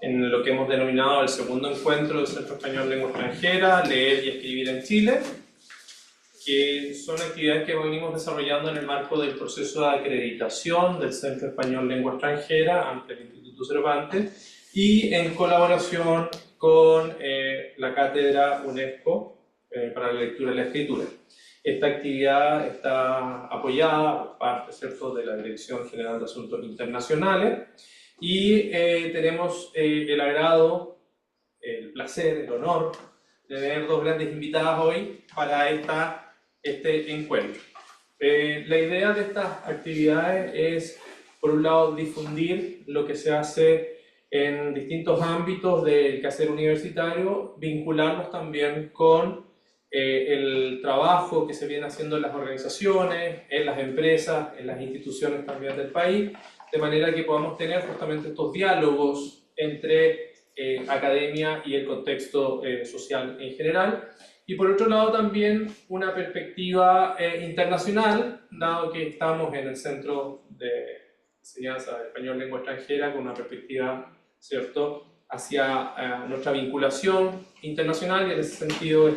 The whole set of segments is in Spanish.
en lo que hemos denominado el segundo encuentro del Centro Español Lengua Extranjera, Leer y Escribir en Chile, que son actividades que venimos desarrollando en el marco del proceso de acreditación del Centro Español Lengua Extranjera ante el Instituto Cervantes y en colaboración con la Cátedra UNESCO para la Lectura y la Escritura. Esta actividad está apoyada por parte, ¿cierto?, de la Dirección General de Asuntos Internacionales y tenemos el agrado, el placer, el honor de tener dos grandes invitadas hoy para este encuentro. La idea de estas actividades es, por un lado, difundir lo que se hace en distintos ámbitos del quehacer universitario, vincularlos también con el trabajo que se viene haciendo en las organizaciones, en las empresas, en las instituciones también del país, de manera que podamos tener justamente estos diálogos entre academia y el contexto social en general. Y por otro lado también una perspectiva internacional, dado que estamos en el Centro de Enseñanza de Español Lengua Extranjera, con una perspectiva, ¿cierto?, hacia nuestra vinculación internacional, y en ese sentido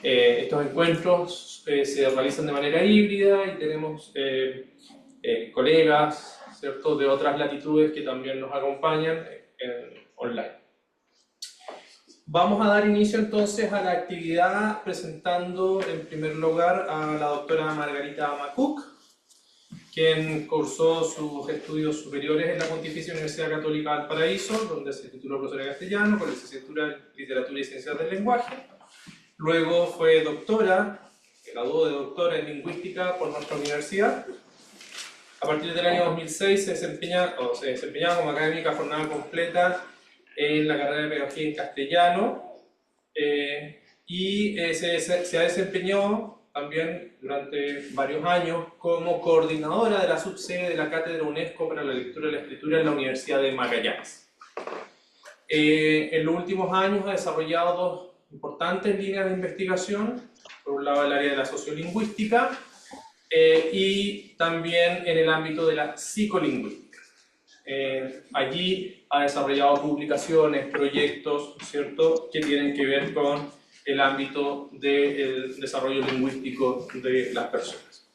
estos encuentros se realizan de manera híbrida y tenemos colegas, ¿cierto?, de otras latitudes que también nos acompañan online. Vamos a dar inicio entonces a la actividad presentando en primer lugar a la doctora Margarita Macuc, quien cursó sus estudios superiores en la Pontificia Universidad Católica de Valparaíso, donde se tituló profesora de castellano con licenciatura en Literatura y Ciencias del Lenguaje. Luego fue doctora, graduó de doctora en Lingüística por nuestra universidad. A partir del año 2006 se desempeñaba como académica jornada completa en la carrera de Pedagogía en Castellano y se ha desempeñado también durante varios años como coordinadora de la subsede de la Cátedra UNESCO para la Lectura y la Escritura en la Universidad de Magallanes. En los últimos años ha desarrollado dos importantes líneas de investigación, por un lado el área de la sociolingüística y también en el ámbito de la psicolingüística. Allí ha desarrollado publicaciones, proyectos, ¿cierto?, que tienen que ver con el ámbito del desarrollo lingüístico de las personas.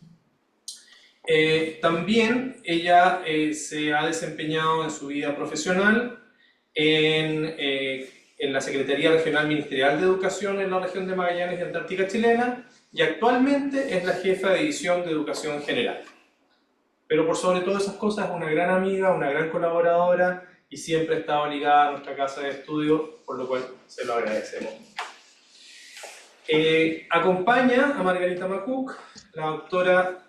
También ella se ha desempeñado en su vida profesional en la Secretaría Regional Ministerial de Educación en la región de Magallanes y Antártica Chilena, y actualmente es la jefa de división de Educación General. Pero por sobre todas esas cosas es una gran amiga, una gran colaboradora y siempre ha estado ligada a nuestra casa de estudio, por lo cual se lo agradecemos. Acompaña a Margarita Macuc la doctora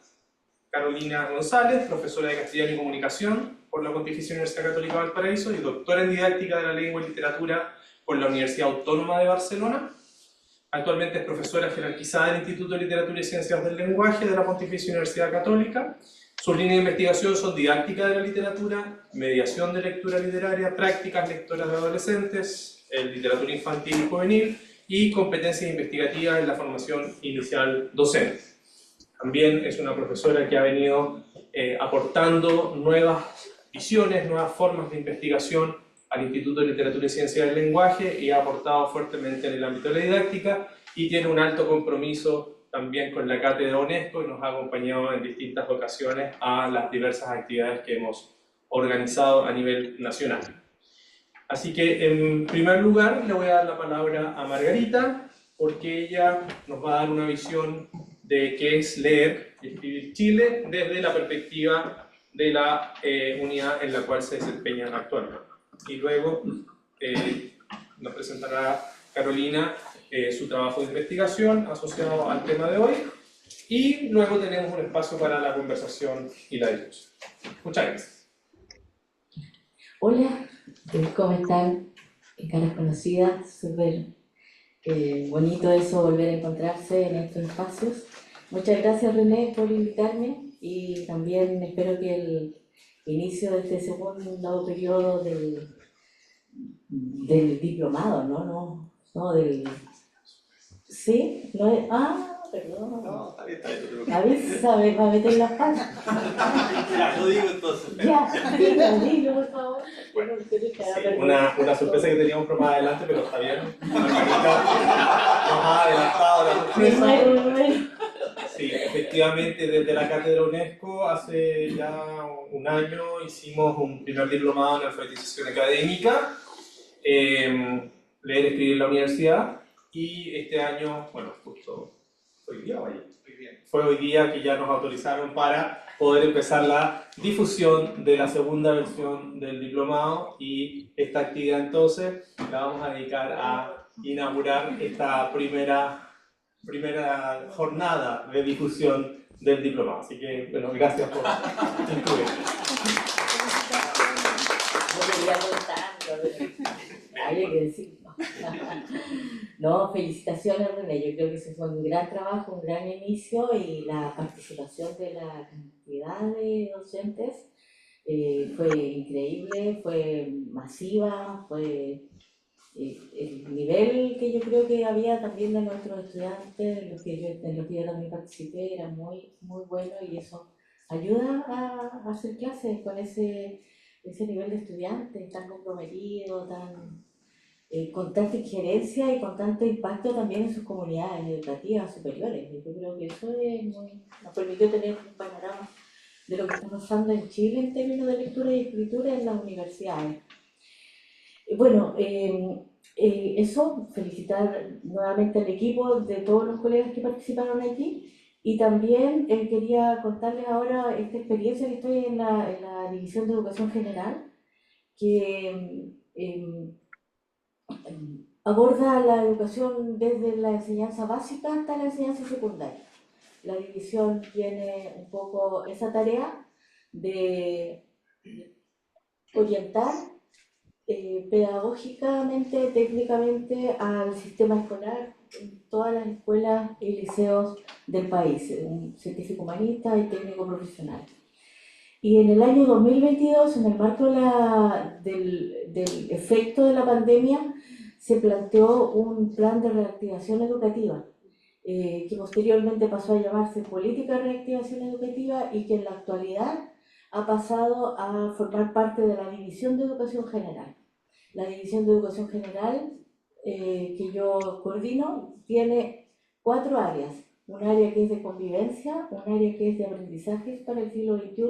Carolina González, profesora de Castellano y Comunicación por la Pontificia Universidad Católica de Valparaíso y doctora en Didáctica de la Lengua y Literatura por la Universidad Autónoma de Barcelona. Actualmente es profesora jerarquizada del Instituto de Literatura y Ciencias del Lenguaje de la Pontificia Universidad Católica. Sus líneas de investigación son didáctica de la literatura, mediación de lectura literaria, prácticas lectoras de adolescentes, literatura infantil y juvenil y competencias investigativas en la formación inicial docente. También es una profesora que ha venido aportando nuevas visiones, nuevas formas de investigación al Instituto de Literatura y Ciencias del Lenguaje y ha aportado fuertemente en el ámbito de la didáctica y tiene un alto compromiso también con la Cátedra UNESCO y nos ha acompañado en distintas ocasiones a las diversas actividades que hemos organizado a nivel nacional. Así que en primer lugar le voy a dar la palabra a Margarita porque ella nos va a dar una visión de qué es leer y escribir Chile desde la perspectiva de la unidad en la cual se desempeñan actualmente. Y luego nos presentará Carolina su trabajo de investigación asociado al tema de hoy y luego tenemos un espacio para la conversación y la discusión. Muchas gracias. Hola, ¿cómo están? Caras conocidas, súper bonito eso, volver a encontrarse en estos espacios. Muchas gracias, René, por invitarme y también espero que el inicio de este segundo periodo del diplomado, ¿no? ¿Sí? ¿No es? Ah, perdón. No, está bien, no te preocupes. David sabe, va a meter las patas. Ya, lo digo entonces. Ya, dilo, por favor. Bueno, Quiero que haga Sí, vergüenza. una sorpresa que teníamos por más adelante, pero está bien. Margarita nos ha adelantado la Me sorpresa. muero, me muero. Sí, efectivamente, desde la Cátedra UNESCO, hace ya un año, hicimos un primer diplomado en alfabetización académica, leer, escribir en la universidad, y este año, bueno, justo hoy día, vaya, fue hoy día que ya nos autorizaron para poder empezar la difusión de la segunda versión del diplomado, y esta actividad entonces la vamos a dedicar a inaugurar esta primera jornada de difusión del diplomado. Así que, bueno, gracias por incluir. No quería contarlo, pero había que decirlo. No, felicitaciones, René. Yo creo que ese fue un gran trabajo, un gran inicio, y la participación de la cantidad de docentes fue increíble, fue masiva, fue el nivel que yo creo que había también de nuestros estudiantes, en los que yo también participé, era muy, muy bueno, y eso ayuda a hacer clases con ese nivel de estudiantes tan comprometido, con tanta injerencia y con tanto impacto también en sus comunidades educativas superiores. Yo creo que eso nos permitió tener un panorama de lo que está pasando en Chile en términos de lectura y escritura en las universidades. Bueno, eso, felicitar nuevamente al equipo de todos los colegas que participaron aquí, y también quería contarles ahora esta experiencia que estoy en la División de Educación General, que aborda la educación desde la enseñanza básica hasta la enseñanza secundaria. La división tiene un poco esa tarea de orientar pedagógicamente, técnicamente al sistema escolar en todas las escuelas y liceos del país, un científico humanista y técnico profesional. Y en el año 2022, en el marco del efecto de la pandemia, se planteó un plan de reactivación educativa, que posteriormente pasó a llamarse Política de Reactivación Educativa, y que en la actualidad ha pasado a formar parte de la División de Educación General. La División de Educación General, que yo coordino, tiene 4 áreas. Un área que es de convivencia, un área que es de aprendizajes para el siglo XXI,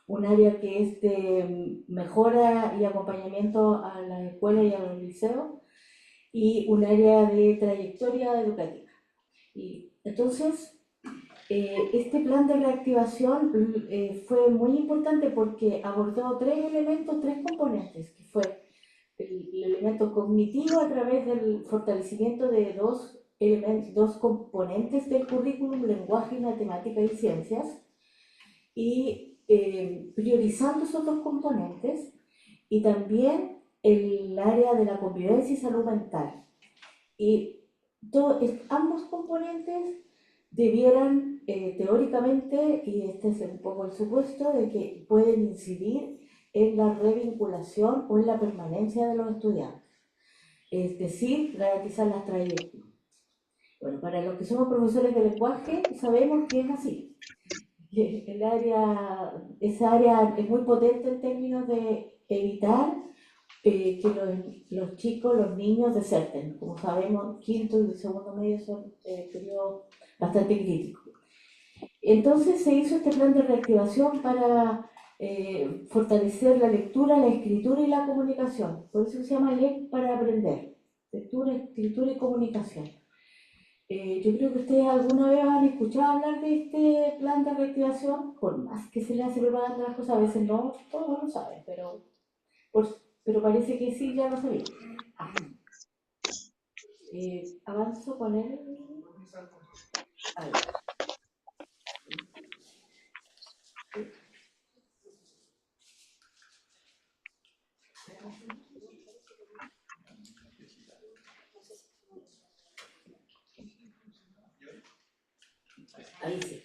un área que es de mejora y acompañamiento a las escuelas y a los liceos, y un área de trayectoria educativa. Y entonces, este plan de reactivación fue muy importante porque abordó 3 elementos, 3 componentes, que fue el elemento cognitivo a través del fortalecimiento de dos componentes del currículum: lenguaje, matemática y ciencias, y priorizando esos 2 componentes, y también el área de la convivencia y salud mental. Y ambos componentes debieran teóricamente, y este es un poco el supuesto, de que pueden incidir en la revinculación o en la permanencia de los estudiantes, es decir, garantizar las trayectorias. Bueno, para los que somos profesores de lenguaje sabemos que es así. Esa área es muy potente en términos de evitar que los chicos, los niños deserten. Como sabemos, quinto y segundo medio son periodos bastante críticos. Entonces se hizo este plan de reactivación para fortalecer la lectura, la escritura y la comunicación. Por eso se llama LEC para aprender. Lectura, escritura y comunicación. Yo creo que ustedes alguna vez han escuchado hablar de este plan de reactivación, por más que se le hace propaganda a las cosas, a veces no, todos lo saben, pero parece que sí, ya lo sabía. Avanzo con él. A ver. Ahí sí.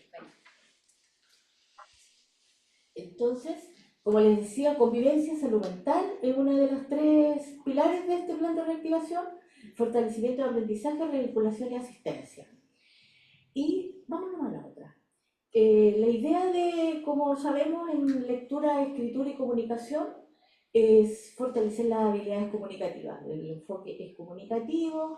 Entonces, como les decía, convivencia, salud mental es uno de los 3 pilares de este plan de reactivación: fortalecimiento de aprendizaje, revinculación y asistencia. Y vámonos a la otra. La idea de, como sabemos, en lectura, escritura y comunicación es fortalecer las habilidades comunicativas. El enfoque es comunicativo,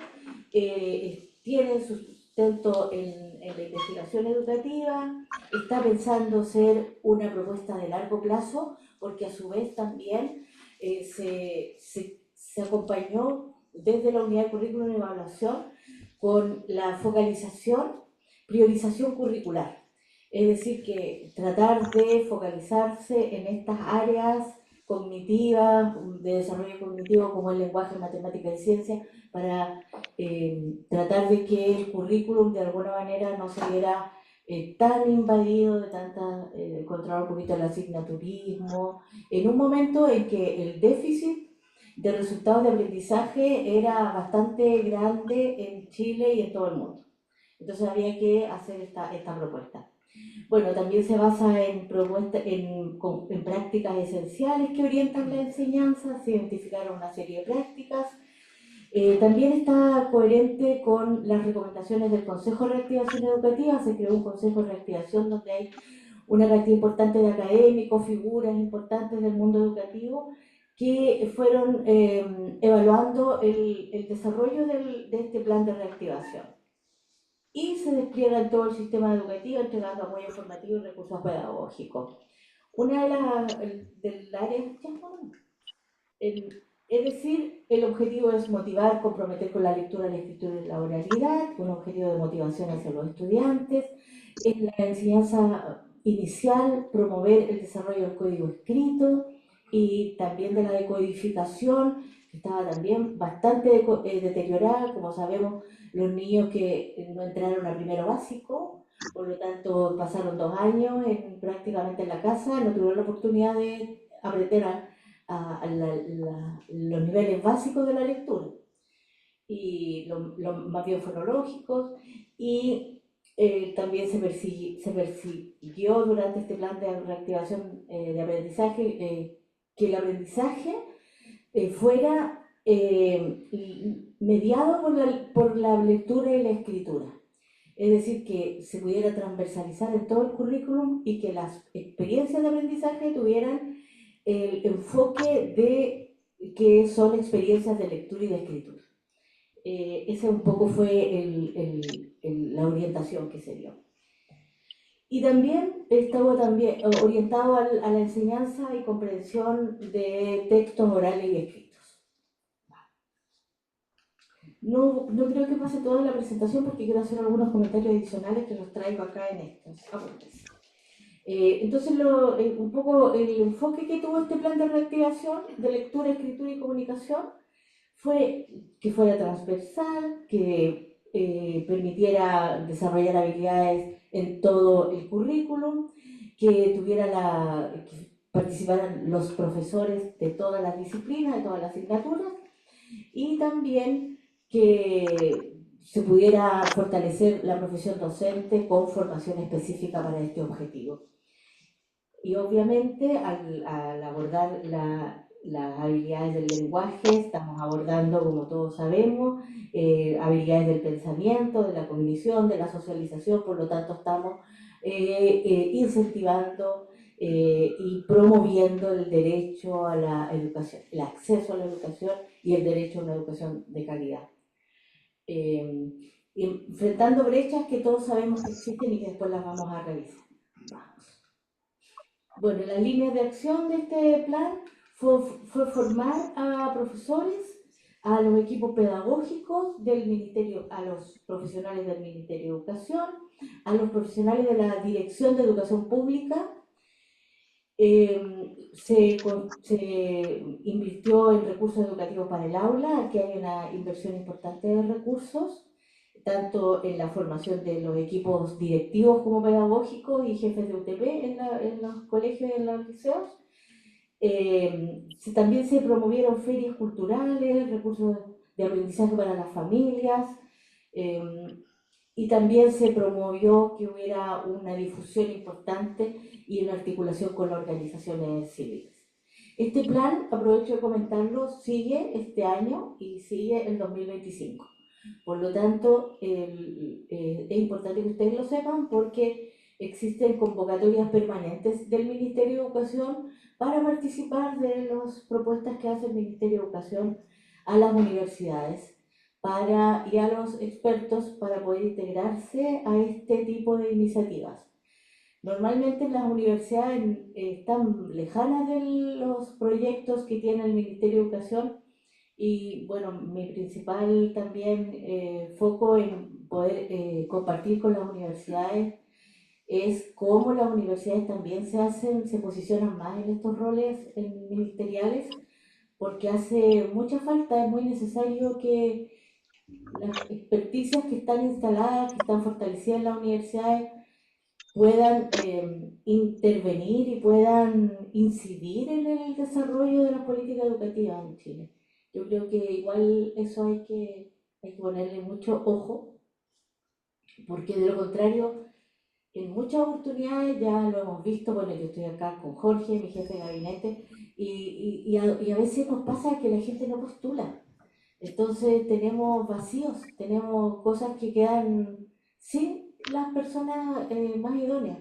tiene sustento en la investigación educativa, está pensando ser una propuesta de largo plazo, porque a su vez también se acompañó desde la unidad de currículum y evaluación con la focalización, priorización curricular. Es decir, que tratar de focalizarse en estas áreas cognitivas, de desarrollo cognitivo como el lenguaje, matemática y ciencia, para tratar de que el currículum de alguna manera no se viera tan invadido de tanta, controlar un poquito el asignaturismo, en un momento en que el déficit de resultados de aprendizaje era bastante grande en Chile y en todo el mundo. Entonces había que hacer esta propuesta. Bueno, también se basa en prácticas esenciales que orientan la enseñanza, se identificaron una serie de prácticas. También está coherente con las recomendaciones del Consejo de Reactivación Educativa, se creó un Consejo de Reactivación donde hay una cantidad importante de académicos, figuras importantes del mundo educativo, que fueron evaluando el desarrollo de este plan de reactivación. Y se despliega en todo el sistema educativo, entregando apoyo formativo y recursos pedagógicos. Una de las áreas, es decir, el objetivo es motivar, comprometer con la lectura, la escritura y la oralidad, un objetivo de motivación hacia los estudiantes. En la enseñanza inicial, promover el desarrollo del código escrito y también de la decodificación, que estaba también bastante deteriorada. Como sabemos, los niños que no entraron a primero básico, por lo tanto pasaron 2 años prácticamente en la casa, no tuvieron la oportunidad de aprender los niveles básicos de la lectura y los más bien fonológicos, y también se persiguió durante este plan de reactivación de aprendizaje que el aprendizaje fuera mediado por la lectura y la escritura. Es decir, que se pudiera transversalizar en todo el currículum y que las experiencias de aprendizaje tuvieran el enfoque de que son experiencias de lectura y de escritura. Esa un poco fue la orientación que se dio. Y también estaba orientado a la enseñanza y comprensión de textos orales y escritos. No creo que pase toda la presentación porque quiero hacer algunos comentarios adicionales que los traigo acá en estos apuntes. Entonces, un poco el enfoque que tuvo este plan de reactivación de lectura, escritura y comunicación fue que fuera transversal, que permitiera desarrollar habilidades en todo el currículum, que participaran los profesores de todas las disciplinas, de todas las asignaturas, y también que se pudiera fortalecer la profesión docente con formación específica para este objetivo. Y obviamente al abordar las habilidades del lenguaje, estamos abordando, como todos sabemos, habilidades del pensamiento, de la cognición, de la socialización, por lo tanto estamos incentivando y promoviendo el derecho a la educación, el acceso a la educación y el derecho a una educación de calidad. Enfrentando brechas que todos sabemos que existen y que después las vamos a revisar. Bueno, las líneas de acción de este plan fue formar a profesores, a los equipos pedagógicos del Ministerio, a los profesionales del Ministerio de Educación, a los profesionales de la Dirección de Educación Pública. Se invirtió en recursos educativos para el aula, aquí hay una inversión importante de recursos, tanto en la formación de los equipos directivos como pedagógicos y jefes de UTP en los colegios y en los liceos. También se promovieron ferias culturales, recursos de aprendizaje para las familias, y también se promovió que hubiera una difusión importante y una articulación con las organizaciones civiles. Este plan, aprovecho de comentarlo, sigue este año y sigue el 2025. Por lo tanto, es importante que ustedes lo sepan porque existen convocatorias permanentes del Ministerio de Educación para participar de las propuestas que hace el Ministerio de Educación a las universidades y a los expertos para poder integrarse a este tipo de iniciativas. Normalmente las universidades están lejanas de los proyectos que tiene el Ministerio de Educación y bueno, mi principal también foco en poder compartir con las universidades es cómo las universidades también se posicionan más en estos roles ministeriales, porque hace mucha falta, es muy necesario que las experticias que están instaladas, que están fortalecidas en las universidades, puedan intervenir y puedan incidir en el desarrollo de la política educativa en Chile. Yo creo que igual eso hay que ponerle mucho ojo, porque de lo contrario, en muchas oportunidades ya lo hemos visto, bueno, yo estoy acá con Jorge, mi jefe de gabinete, y a veces nos pasa que la gente no postula. Entonces tenemos vacíos, tenemos cosas que quedan sin las personas más idóneas.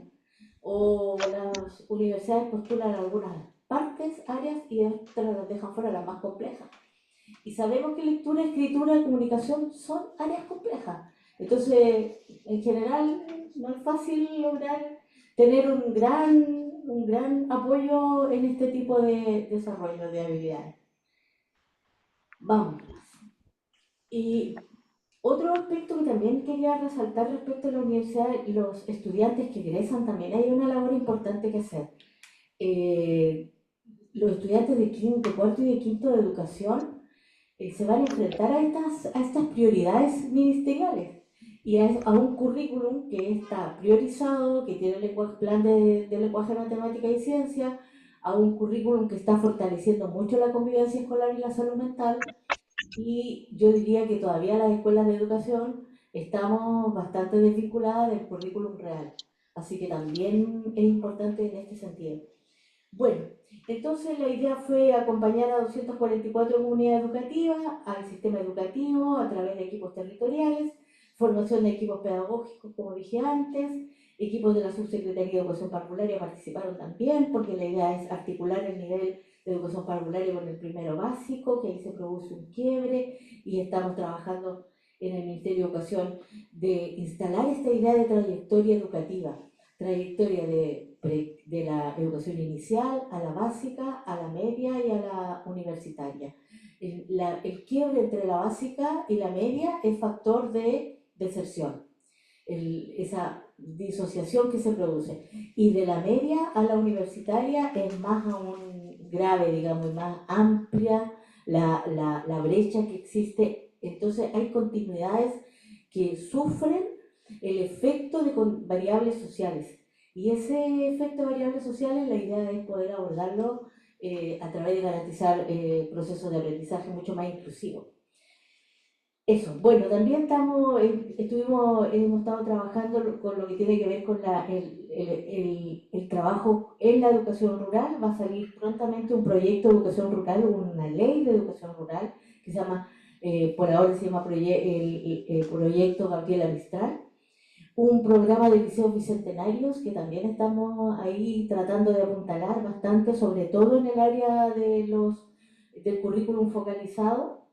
O las universidades postulan algunas partes, áreas, y otras las dejan fuera, las más complejas. Y sabemos que lectura, escritura y comunicación son áreas complejas. Entonces, en general, no es fácil lograr tener un gran apoyo en este tipo de desarrollo de habilidades. Vamos. Y otro aspecto que también quería resaltar respecto a la universidad, los estudiantes que egresan también hay una labor importante que hacer. Eh, los estudiantes de quinto, cuarto y de quinto de educación se van a enfrentar a estas prioridades ministeriales y a un currículum que está priorizado, que tiene el plan de lenguaje, matemática y ciencia, a un currículum que está fortaleciendo mucho la convivencia escolar y la salud mental, y yo diría que todavía las escuelas de educación estamos bastante desvinculadas del currículum real, así que también es importante en este sentido. Bueno, entonces la idea fue acompañar a 244 comunidades educativas, al sistema educativo a través de equipos territoriales, formación de equipos pedagógicos, como dije antes, equipos de la Subsecretaría de Educación Parvularia participaron también, porque la idea es articular el nivel de educación parvularia con el primero básico, que ahí se produce un quiebre, y estamos trabajando en el Ministerio de Educación de instalar esta idea de trayectoria educativa, trayectoria de la educación inicial a la básica, a la media y a la universitaria. El quiebre entre la básica y la media es factor de deserción, esa disociación que se produce. Y de la media a la universitaria es más aún grave, digamos, más amplia la brecha que existe. Entonces hay continuidades que sufren el efecto de variables sociales. Y ese efecto de variables sociales, la idea es poder abordarlo a través de garantizar procesos de aprendizaje mucho más inclusivos. Eso, bueno, también hemos estado trabajando con lo que tiene que ver con el trabajo en la educación rural. Va a salir prontamente un proyecto de educación rural, una ley de educación rural, que se llama, por ahora se llama el proyecto Gabriela Mistral. Un programa de liceos bicentenarios que también estamos ahí tratando de apuntalar bastante, sobre todo en el área del currículum focalizado.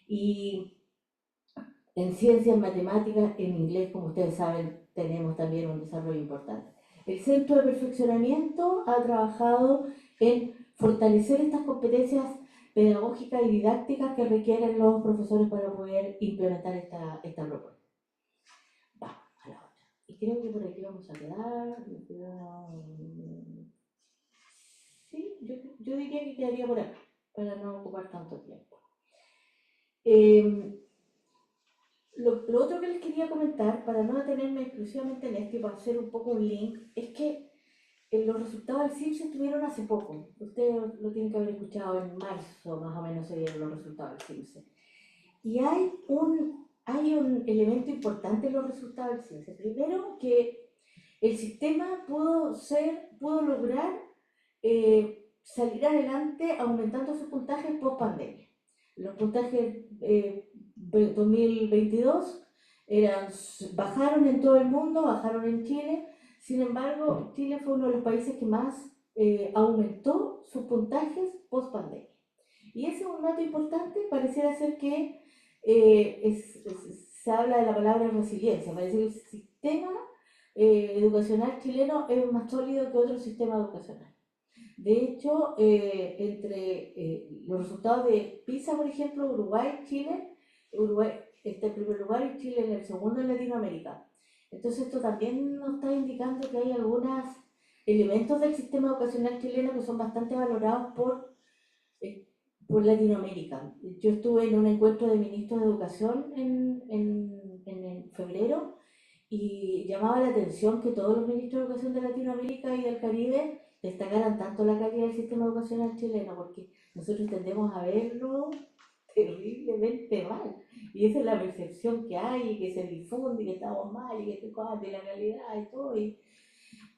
Y en ciencias, matemáticas, en inglés, como ustedes saben, tenemos también un desarrollo importante. El Centro de Perfeccionamiento ha trabajado en fortalecer estas competencias pedagógicas y didácticas que requieren los profesores para poder implementar esta propuesta. Vamos a la otra. Y creo que por aquí vamos a quedar. Sí, yo diría que quedaría por acá, para no ocupar tanto tiempo. Lo otro que les quería comentar, para no detenerme exclusivamente en esto y para hacer un poco un link, es que los resultados del CIMSE estuvieron hace poco. Ustedes lo tienen que haber escuchado en marzo, más o menos se dieron los resultados del CIMSE. Y hay un elemento importante en los resultados del CIMSE. Primero, que el sistema pudo lograr salir adelante aumentando sus puntajes post pandemia. Los puntajes 2022 bajaron en todo el mundo, bajaron en Chile. Sin embargo, Chile fue uno de los países que más aumentó sus puntajes post pandemia. Y ese es un dato importante. Pareciera ser que se habla de la palabra resiliencia. Parece que el sistema educacional chileno es más sólido que otro sistema educacional. De hecho, entre los resultados de PISA, por ejemplo, Uruguay está en primer lugar y Chile en el segundo en Latinoamérica. Entonces esto también nos está indicando que hay algunos elementos del sistema educacional chileno que son bastante valorados por Latinoamérica. Yo estuve en un encuentro de ministros de educación en febrero y llamaba la atención que todos los ministros de educación de Latinoamérica y del Caribe destacaran tanto la calidad del sistema educacional chileno, porque nosotros tendemos a verlo terriblemente mal. Y esa es la percepción que hay, y que se difunde, y que estamos mal, y que estoy cosas de la calidad y todo, y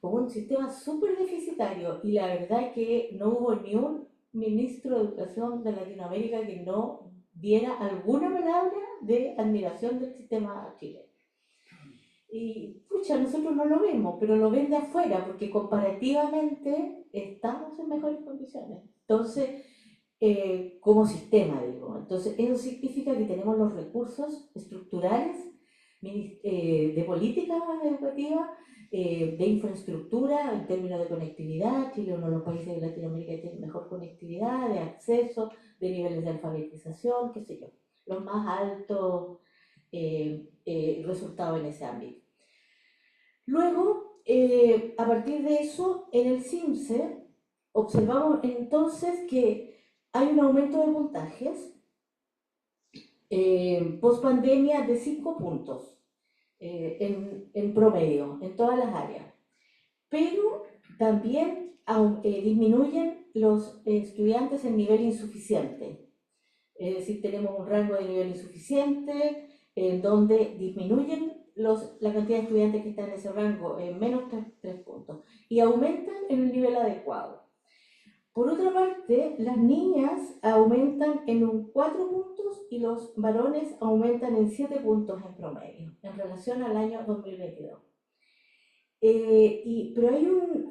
como un sistema súper deficitario. Y la verdad es que no hubo ni un ministro de educación de Latinoamérica que no diera alguna palabra de admiración del sistema chileno. Y pucha, nosotros no lo vemos, pero lo ven de afuera, porque comparativamente estamos en mejores condiciones. Entonces, como sistema, digo. Entonces, eso significa que tenemos los recursos estructurales de política educativa, de infraestructura en términos de conectividad. Chile es uno de los países de Latinoamérica que tiene mejor conectividad, de acceso, de niveles de alfabetización, qué sé yo, los más altos resultados en ese ámbito. Luego, a partir de eso, en el CIMSE, observamos entonces que hay un aumento de puntajes post pandemia de 5 puntos en promedio, en todas las áreas. Pero también disminuyen los estudiantes en nivel insuficiente. Es decir, tenemos un rango de nivel insuficiente en donde disminuyen la cantidad de estudiantes que están en ese rango en menos 3 puntos y aumentan en el nivel adecuado. Por otra parte, las niñas aumentan en un 4 puntos y los varones aumentan en 7 puntos en promedio en relación al año 2022. Pero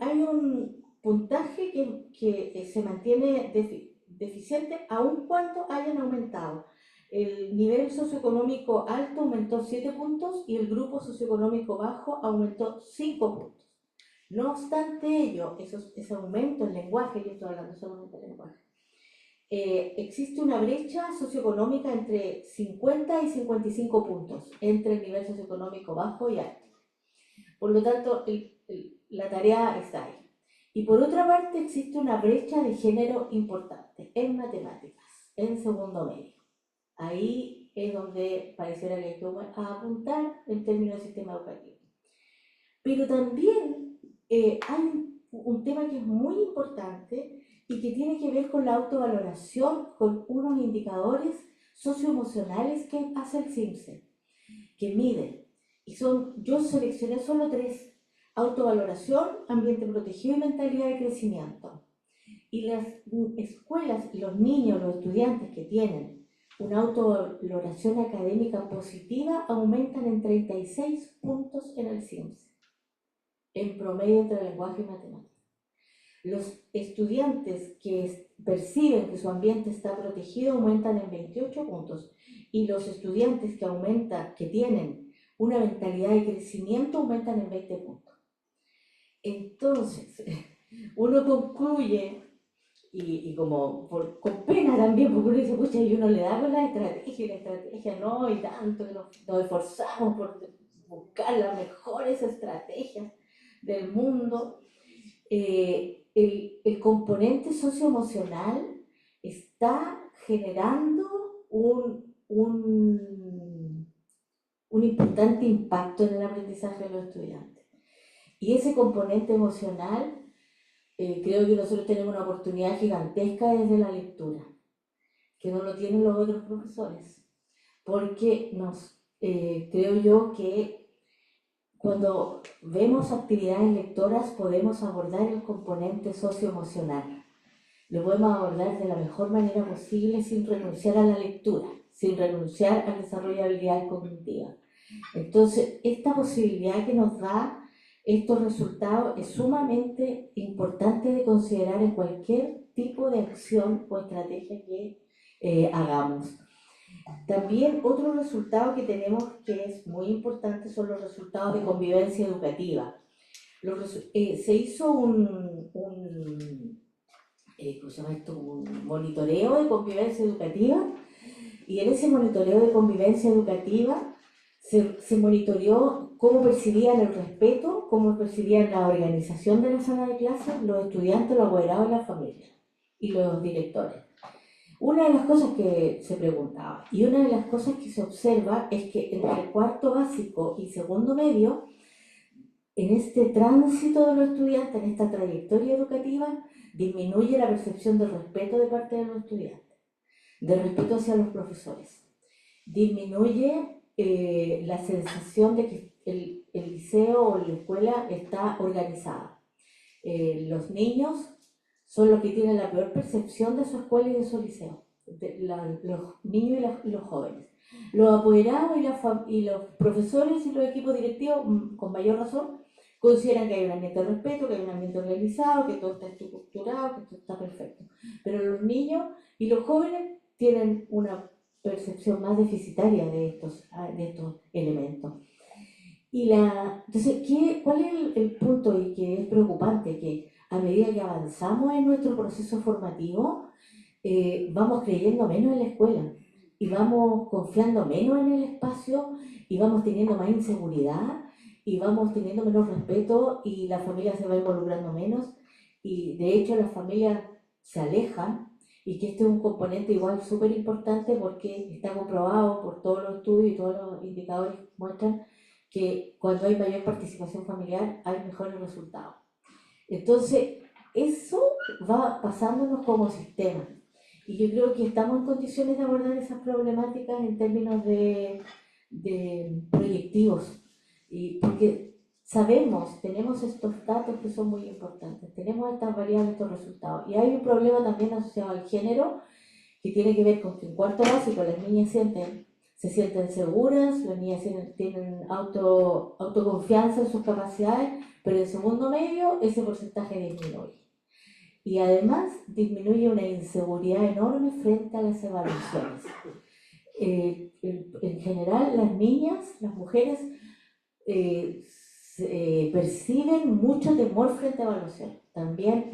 hay un puntaje que se mantiene deficiente aun cuando hayan aumentado. El nivel socioeconómico alto aumentó 7 puntos y el grupo socioeconómico bajo aumentó 5 puntos. No obstante ello, ese aumento en lenguaje, yo estoy hablando solamente de lenguaje, existe una brecha socioeconómica entre 50 y 55 puntos entre el nivel socioeconómico bajo y alto. Por lo tanto, la tarea está ahí. Y por otra parte, existe una brecha de género importante en matemáticas, en segundo medio. Ahí es donde pareciera que hay que apuntar en términos de sistema educativo. Pero también hay un tema que es muy importante y que tiene que ver con la autovaloración, con unos indicadores socioemocionales que hace el CIMSE, que mide. Y yo seleccioné solo 3: autovaloración, ambiente protegido y mentalidad de crecimiento. Y las escuelas, los niños, los estudiantes que tienen una autovaloración académica positiva aumentan en 36 puntos en el CIMSE, en promedio entre lenguaje y matemáticas. Los estudiantes que perciben que su ambiente está protegido aumentan en 28 puntos y los estudiantes que tienen una mentalidad de crecimiento aumentan en 20 puntos. Entonces, uno concluye, y como con pena también, porque uno dice, pucha, y uno le da con la estrategia no, y tanto que nos esforzamos por buscar las mejores estrategias del mundo. El componente socioemocional está generando un importante impacto en el aprendizaje de los estudiantes. Y ese componente emocional, creo que nosotros tenemos una oportunidad gigantesca desde la lectura, que no lo tienen los otros profesores, porque creo yo que cuando vemos actividades lectoras podemos abordar el componente socioemocional. Lo podemos abordar de la mejor manera posible sin renunciar a la lectura. sin renunciar al desarrollo de habilidades cognitivas. Entonces, esta posibilidad que nos da estos resultados es sumamente importante de considerar en cualquier tipo de acción o estrategia que hagamos. También otro resultado que tenemos que es muy importante son los resultados de convivencia educativa. Se hizo un monitoreo de convivencia educativa, y en ese monitoreo de convivencia educativa se monitoreó cómo percibían el respeto, cómo percibían la organización de la sala de clases los estudiantes, los apoderados de la familia y los directores. Una de las cosas que se preguntaba y una de las cosas que se observa es que entre el cuarto básico y segundo medio, en este tránsito de los estudiantes, en esta trayectoria educativa, disminuye la percepción de respeto de parte de los estudiantes, de respeto hacia los profesores. Disminuye la sensación de que el liceo o la escuela está organizada. Los niños son los que tienen la peor percepción de su escuela y de su liceo, los niños y los jóvenes. Los apoderados y los profesores y los equipos directivos, con mayor razón, consideran que hay un ambiente de respeto, que hay un ambiente organizado, que todo está estructurado, que todo está perfecto. Pero los niños y los jóvenes tienen una percepción más deficitaria de estos elementos. Entonces, ¿cuál es el punto y que es preocupante? Que a medida que avanzamos en nuestro proceso formativo, vamos creyendo menos en la escuela y vamos confiando menos en el espacio y vamos teniendo más inseguridad y vamos teniendo menos respeto y la familia se va involucrando menos y de hecho las familias se alejan, y que este es un componente igual súper importante porque está comprobado por todos los estudios y todos los indicadores muestran que cuando hay mayor participación familiar hay mejores resultados. Entonces, eso va pasándonos como sistema. Y yo creo que estamos en condiciones de abordar esas problemáticas en términos de proyectivos. Y porque tenemos estos datos que son muy importantes, tenemos estas variables, estos resultados. Y hay un problema también asociado al género que tiene que ver con que en cuarto básico las niñas se sienten seguras, las niñas tienen autoconfianza en sus capacidades, pero en segundo medio ese porcentaje disminuye. Y además disminuye una inseguridad enorme frente a las evaluaciones. En general, las niñas, las mujeres, perciben mucho temor frente a evaluación, también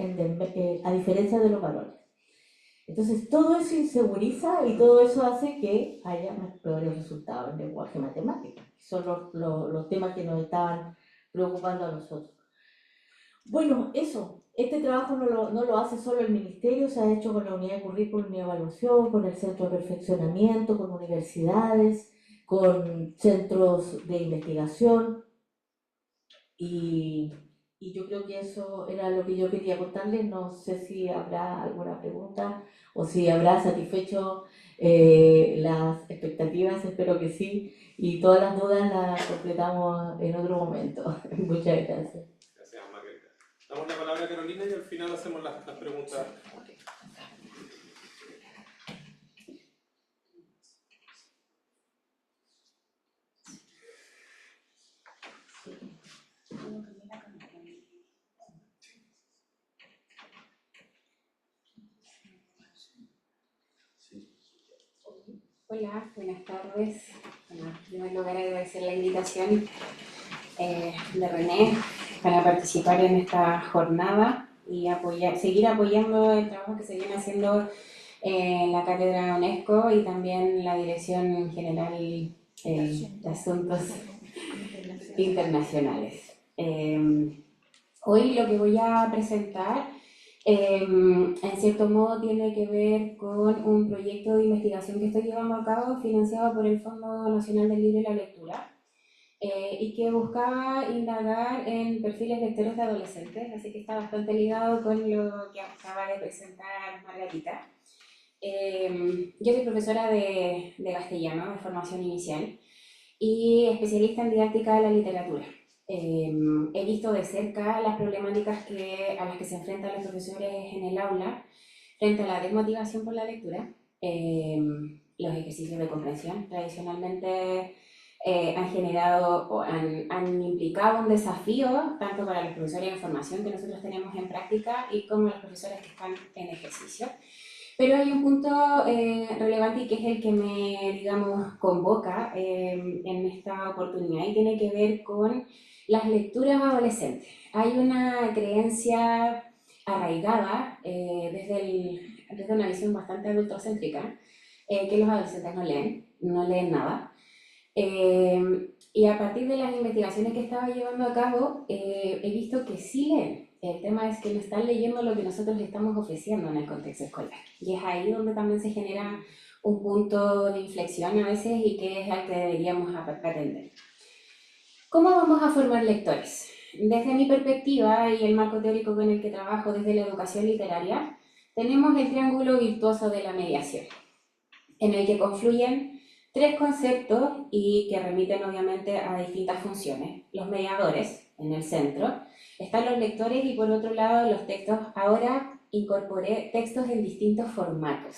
a diferencia de los varones. Entonces, todo eso inseguriza y todo eso hace que haya peores resultados en lenguaje matemático. Son los temas que nos estaban preocupando a nosotros. Bueno, este trabajo no lo hace solo el Ministerio, se ha hecho con la unidad de currículum y evaluación, con el centro de perfeccionamiento, con universidades, con centros de investigación. Y yo creo que eso era lo que yo quería contarles. No sé si habrá alguna pregunta o si habrá satisfecho las expectativas, espero que sí. Y todas las dudas las completamos en otro momento. Muchas gracias. Gracias, Margarita. Damos la palabra a Carolina y al final hacemos las preguntas. Hola, buenas tardes. Bueno, en primer lugar agradecer la invitación de René para participar en esta jornada y seguir apoyando el trabajo que se viene haciendo en la Cátedra UNESCO y también la Dirección General de Asuntos Internacionales. Hoy lo que voy a presentar en cierto modo tiene que ver con un proyecto de investigación que estoy llevando a cabo financiado por el Fondo Nacional del Libro y la Lectura y que buscaba indagar en perfiles lectores de adolescentes, así que está bastante ligado con lo que acaba de presentar Margarita. Yo soy profesora de castellano, de formación inicial, y especialista en didáctica de la literatura. He visto de cerca las problemáticas a las que se enfrentan los profesores en el aula frente a la desmotivación por la lectura, los ejercicios de comprensión. Tradicionalmente han generado o han implicado un desafío tanto para los profesores de formación que nosotros tenemos en práctica y como los profesores que están en ejercicio. Pero hay un punto relevante y que es el que me, digamos, convoca en esta oportunidad y tiene que ver con las lecturas adolescentes. Hay una creencia arraigada desde una visión bastante adultocéntrica que los adolescentes no leen nada. Y a partir de las investigaciones que estaba llevando a cabo, he visto que sí leen. El tema es que no están leyendo lo que nosotros estamos ofreciendo en el contexto escolar. Y es ahí donde también se genera un punto de inflexión a veces y que es al que deberíamos atender. ¿Cómo vamos a formar lectores? Desde mi perspectiva y el marco teórico con el que trabajo desde la educación literaria, tenemos el triángulo virtuoso de la mediación, en el que confluyen tres conceptos y que remiten obviamente a distintas funciones. Los mediadores, en el centro, están los lectores y por otro lado los textos. Ahora incorporé textos en distintos formatos.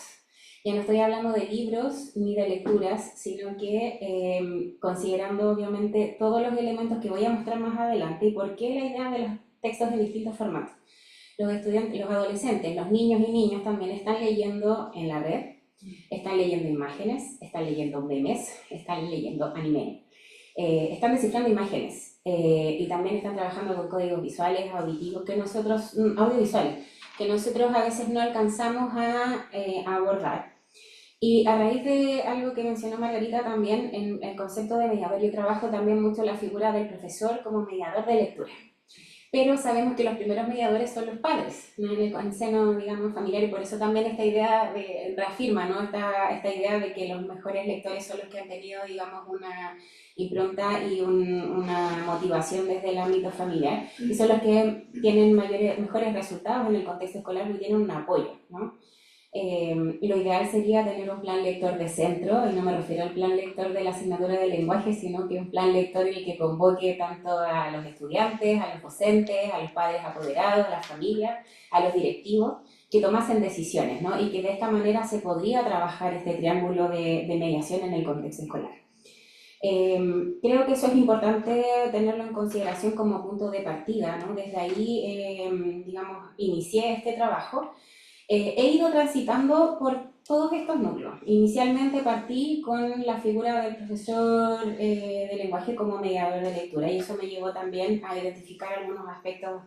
Ya no estoy hablando de libros ni de lecturas, sino que considerando obviamente todos los elementos que voy a mostrar más adelante. ¿Y por qué la idea de los textos en distintos formatos? Los estudiantes, los adolescentes, los niños y niñas también están leyendo en la red, están leyendo imágenes, están leyendo memes, están leyendo anime, están descifrando imágenes y también están trabajando con códigos visuales, auditivos, audiovisuales, que nosotros a veces no alcanzamos a abordar. Y a raíz de algo que mencionó Margarita también, en el concepto de mediador, yo trabajo también mucho la figura del profesor como mediador de lectura. Pero sabemos que los primeros mediadores son los padres, ¿no? En el seno, digamos, familiar, y por eso también esta idea reafirma, ¿no? esta idea de que los mejores lectores son los que han tenido, digamos, una impronta y una motivación desde el ámbito familiar, y son los que tienen mejores resultados en el contexto escolar y tienen un apoyo, ¿no? Lo ideal sería tener un plan lector de centro, y no me refiero al plan lector de la asignatura de lenguaje, sino que un plan lector en el que convoque tanto a los estudiantes, a los docentes, a los padres apoderados, a las familias, a los directivos, que tomasen decisiones, ¿no? Y que de esta manera se podría trabajar este triángulo de mediación en el contexto escolar. Creo que eso es importante tenerlo en consideración como punto de partida, ¿no? Desde ahí, digamos, inicié este trabajo. He ido transitando por todos estos núcleos. Inicialmente partí con la figura del profesor de lenguaje como mediador de lectura, y eso me llevó también a identificar algunos aspectos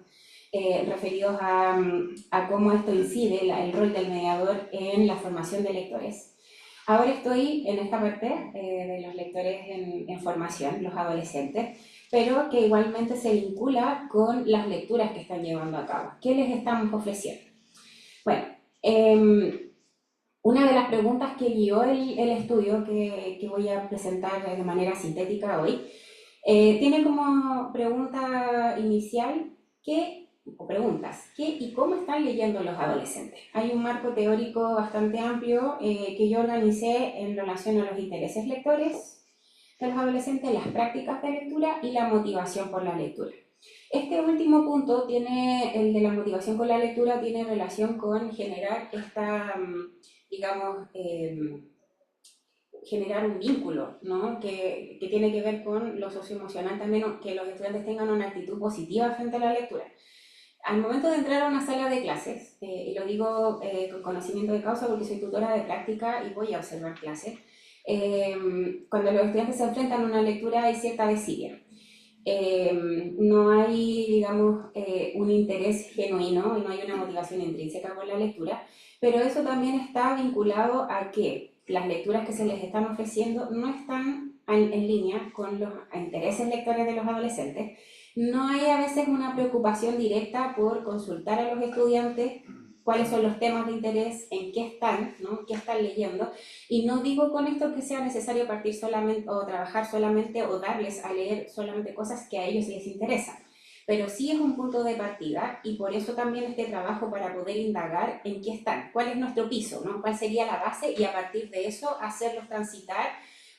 referidos a cómo esto incide, el rol del mediador en la formación de lectores. Ahora estoy en esta parte de los lectores en formación, los adolescentes, pero que igualmente se vincula con las lecturas que están llevando a cabo. ¿Qué les estamos ofreciendo? Bueno, una de las preguntas que guió el estudio que voy a presentar de manera sintética hoy, tiene como pregunta inicial ¿qué y cómo están leyendo los adolescentes? Hay un marco teórico bastante amplio que yo organicé en relación a los intereses lectores de los adolescentes, las prácticas de lectura y la motivación por la lectura. Este último punto, el de la motivación con la lectura, tiene relación con generar generar un vínculo, ¿no? que tiene que ver con lo socioemocional también, que los estudiantes tengan una actitud positiva frente a la lectura. Al momento de entrar a una sala de clases, y lo digo con conocimiento de causa porque soy tutora de práctica y voy a observar clases, cuando los estudiantes se enfrentan a una lectura hay cierta desidia. No hay, digamos, un interés genuino y no hay una motivación intrínseca por la lectura, pero eso también está vinculado a que las lecturas que se les están ofreciendo no están en línea con los intereses lectores de los adolescentes. No hay a veces una preocupación directa por consultar a los estudiantes cuáles son los temas de interés, en qué están, ¿no? ¿Qué están leyendo? Y no digo con esto que sea necesario partir solamente o trabajar solamente o darles a leer solamente cosas que a ellos les interesan, pero sí es un punto de partida y por eso también este trabajo para poder indagar en qué están, cuál es nuestro piso, ¿no? Cuál sería la base y a partir de eso hacerlos transitar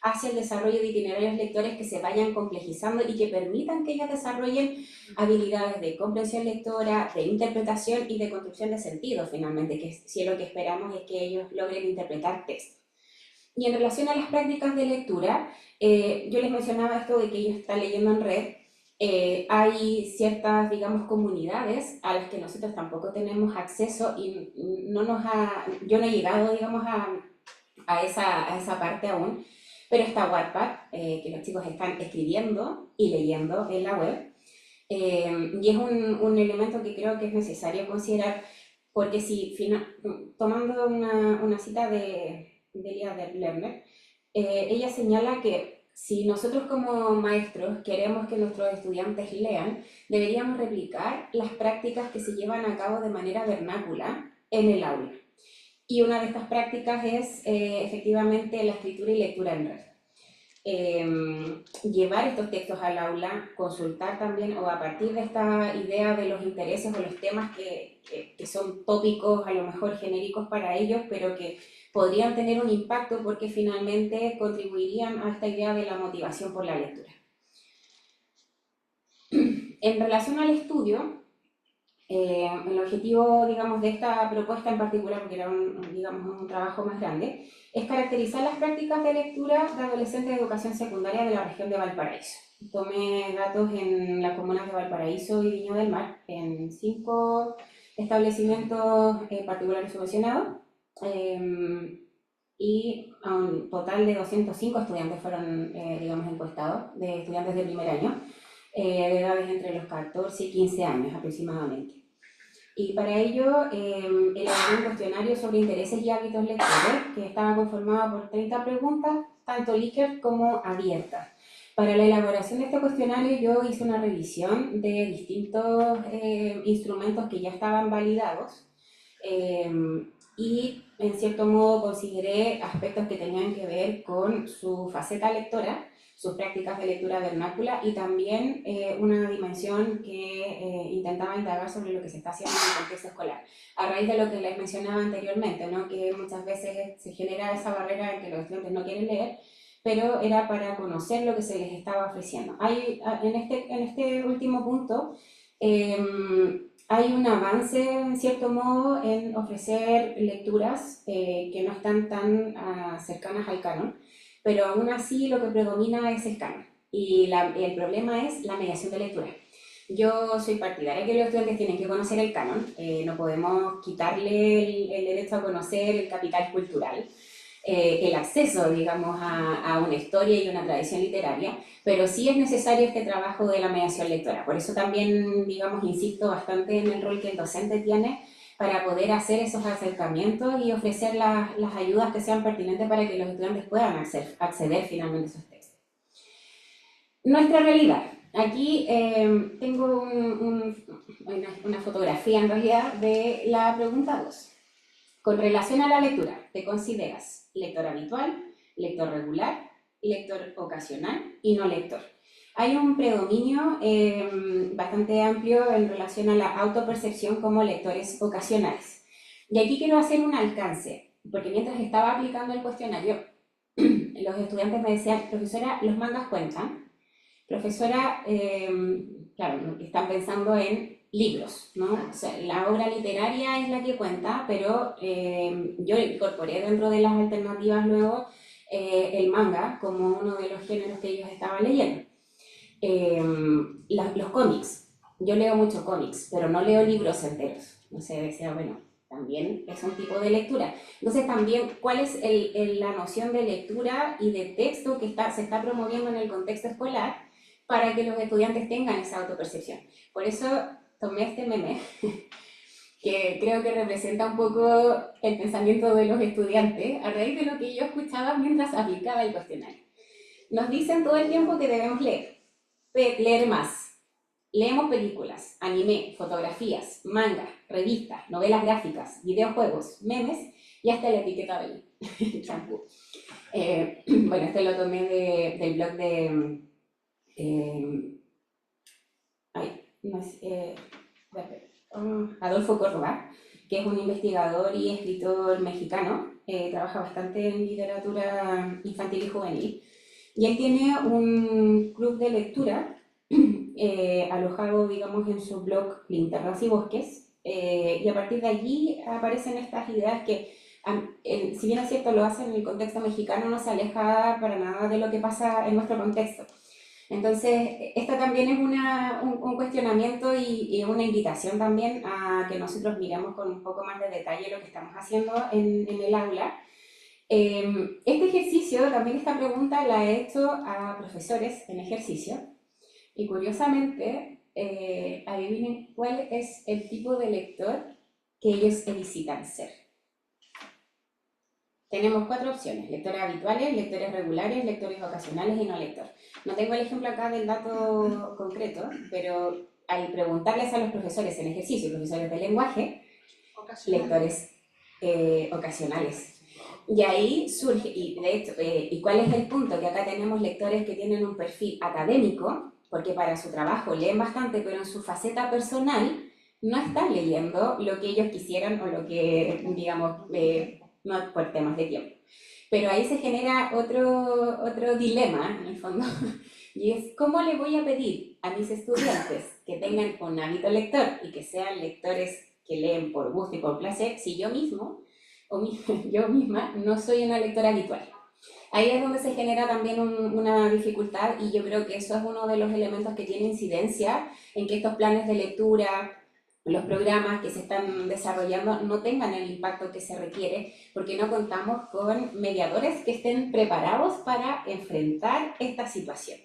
hacia el desarrollo de itinerarios lectores que se vayan complejizando y que permitan que ellos desarrollen habilidades de comprensión lectora, de interpretación y de construcción de sentido finalmente, que si lo que esperamos es que ellos logren interpretar texto. Y en relación a las prácticas de lectura, yo les mencionaba esto de que ellos están leyendo en red. Hay ciertas, digamos, comunidades a las que nosotros tampoco tenemos acceso y yo no he llegado, digamos, a esa parte aún, pero está Wattpad, que los chicos están escribiendo y leyendo en la web, y es un elemento que creo que es necesario considerar, porque si, tomando una cita de Delia Lerner, ella señala que si nosotros como maestros queremos que nuestros estudiantes lean, deberíamos replicar las prácticas que se llevan a cabo de manera vernácula en el aula. Y una de estas prácticas es efectivamente la escritura y lectura en red. Llevar estos textos al aula, consultar también, o a partir de esta idea de los intereses o los temas que son tópicos a lo mejor genéricos para ellos, pero que podrían tener un impacto porque finalmente contribuirían a esta idea de la motivación por la lectura. En relación al estudio, el objetivo, digamos, de esta propuesta en particular, porque era un trabajo más grande, es caracterizar las prácticas de lectura de adolescentes de educación secundaria de la región de Valparaíso. Tomé datos en las comunas de Valparaíso y Viña del Mar, en 5 establecimientos particulares subvencionados, y a un total de 205 estudiantes fueron, digamos, encuestados, de estudiantes de primer año, de edades entre los 14 y 15 años aproximadamente. Y para ello elaboré un cuestionario sobre intereses y hábitos lectores que estaba conformado por 30 preguntas, tanto Likert como abiertas. Para la elaboración de este cuestionario yo hice una revisión de distintos instrumentos que ya estaban validados y en cierto modo consideré aspectos que tenían que ver con su faceta lectora, sus prácticas de lectura vernácula y también una dimensión que intentaba indagar sobre lo que se está haciendo en el contexto escolar. A raíz de lo que les mencionaba anteriormente, ¿no? Que muchas veces se genera esa barrera en que los estudiantes no quieren leer, pero era para conocer lo que se les estaba ofreciendo. En este último punto, hay un avance, en cierto modo, en ofrecer lecturas que no están tan cercanas al canon, pero aún así lo que predomina es el canon. Y el problema es la mediación de lectura. Yo soy partidaria que los estudiantes tienen que conocer el canon, no podemos quitarle el derecho a conocer el capital cultural, el acceso, digamos, a una historia y una tradición literaria, pero sí es necesario este trabajo de la mediación lectora. Por eso también, digamos, insisto bastante en el rol que el docente tiene para poder hacer esos acercamientos y ofrecer las ayudas que sean pertinentes para que los estudiantes puedan acceder finalmente a esos textos. Nuestra realidad. Aquí tengo una fotografía en realidad de la pregunta 2. Con relación a la lectura, ¿te consideras lector habitual, lector regular, lector ocasional y no lector? Hay un predominio bastante amplio en relación a la autopercepción como lectores ocasionales. Y aquí quiero hacer un alcance, porque mientras estaba aplicando el cuestionario, los estudiantes me decían, profesora, ¿los mangas cuentan? Profesora, claro, están pensando en libros, ¿no? O sea, la obra literaria es la que cuenta, pero yo incorporé dentro de las alternativas luego el manga como uno de los géneros que ellos estaban leyendo. Los cómics, yo leo mucho cómics, pero no leo libros enteros. No sé, decía, bueno, también es un tipo de lectura. Entonces también, ¿cuál es la noción de lectura y de texto que se está promoviendo en el contexto escolar para que los estudiantes tengan esa autopercepción? Por eso tomé este meme, que creo que representa un poco el pensamiento de los estudiantes a raíz de lo que yo escuchaba mientras aplicaba el cuestionario. Nos dicen todo el tiempo que debemos leer más. Leemos películas, anime, fotografías, manga, revistas, novelas gráficas, videojuegos, memes y hasta la etiqueta del champú. Bueno, este lo tomé del blog de... Adolfo Córdoba, que es un investigador y escritor mexicano, trabaja bastante en literatura infantil y juvenil, y él tiene un club de lectura alojado, digamos, en su blog Linternas y Bosques, y a partir de allí aparecen estas ideas que Si bien es cierto, lo hace en el contexto mexicano, no se aleja para nada de lo que pasa en nuestro contexto. Entonces, esto también es un cuestionamiento y una invitación también a que nosotros miremos con un poco más de detalle lo que estamos haciendo en el aula. Este ejercicio, también esta pregunta la he hecho a profesores en ejercicio y curiosamente, adivinen cuál es el tipo de lector que ellos elicitan ser. Tenemos 4 opciones: lectores habituales, lectores regulares, lectores ocasionales y no lector. No tengo el ejemplo acá del dato concreto, pero al preguntarles a los profesores en ejercicio, profesores de lenguaje, lectores ocasionales. Y ahí surge, y de hecho, ¿y cuál es el punto? Que acá tenemos lectores que tienen un perfil académico, porque para su trabajo leen bastante, pero en su faceta personal no están leyendo lo que ellos quisieran o lo que, digamos, no por temas de tiempo. Pero ahí se genera otro dilema, en el fondo, y es ¿cómo le voy a pedir a mis estudiantes que tengan un hábito lector y que sean lectores que leen por gusto y por placer si yo mismo yo misma no soy una lectora habitual? Ahí es donde se genera también una dificultad y yo creo que eso es uno de los elementos que tiene incidencia en que estos planes de lectura, los programas que se están desarrollando no tengan el impacto que se requiere porque no contamos con mediadores que estén preparados para enfrentar esta situación.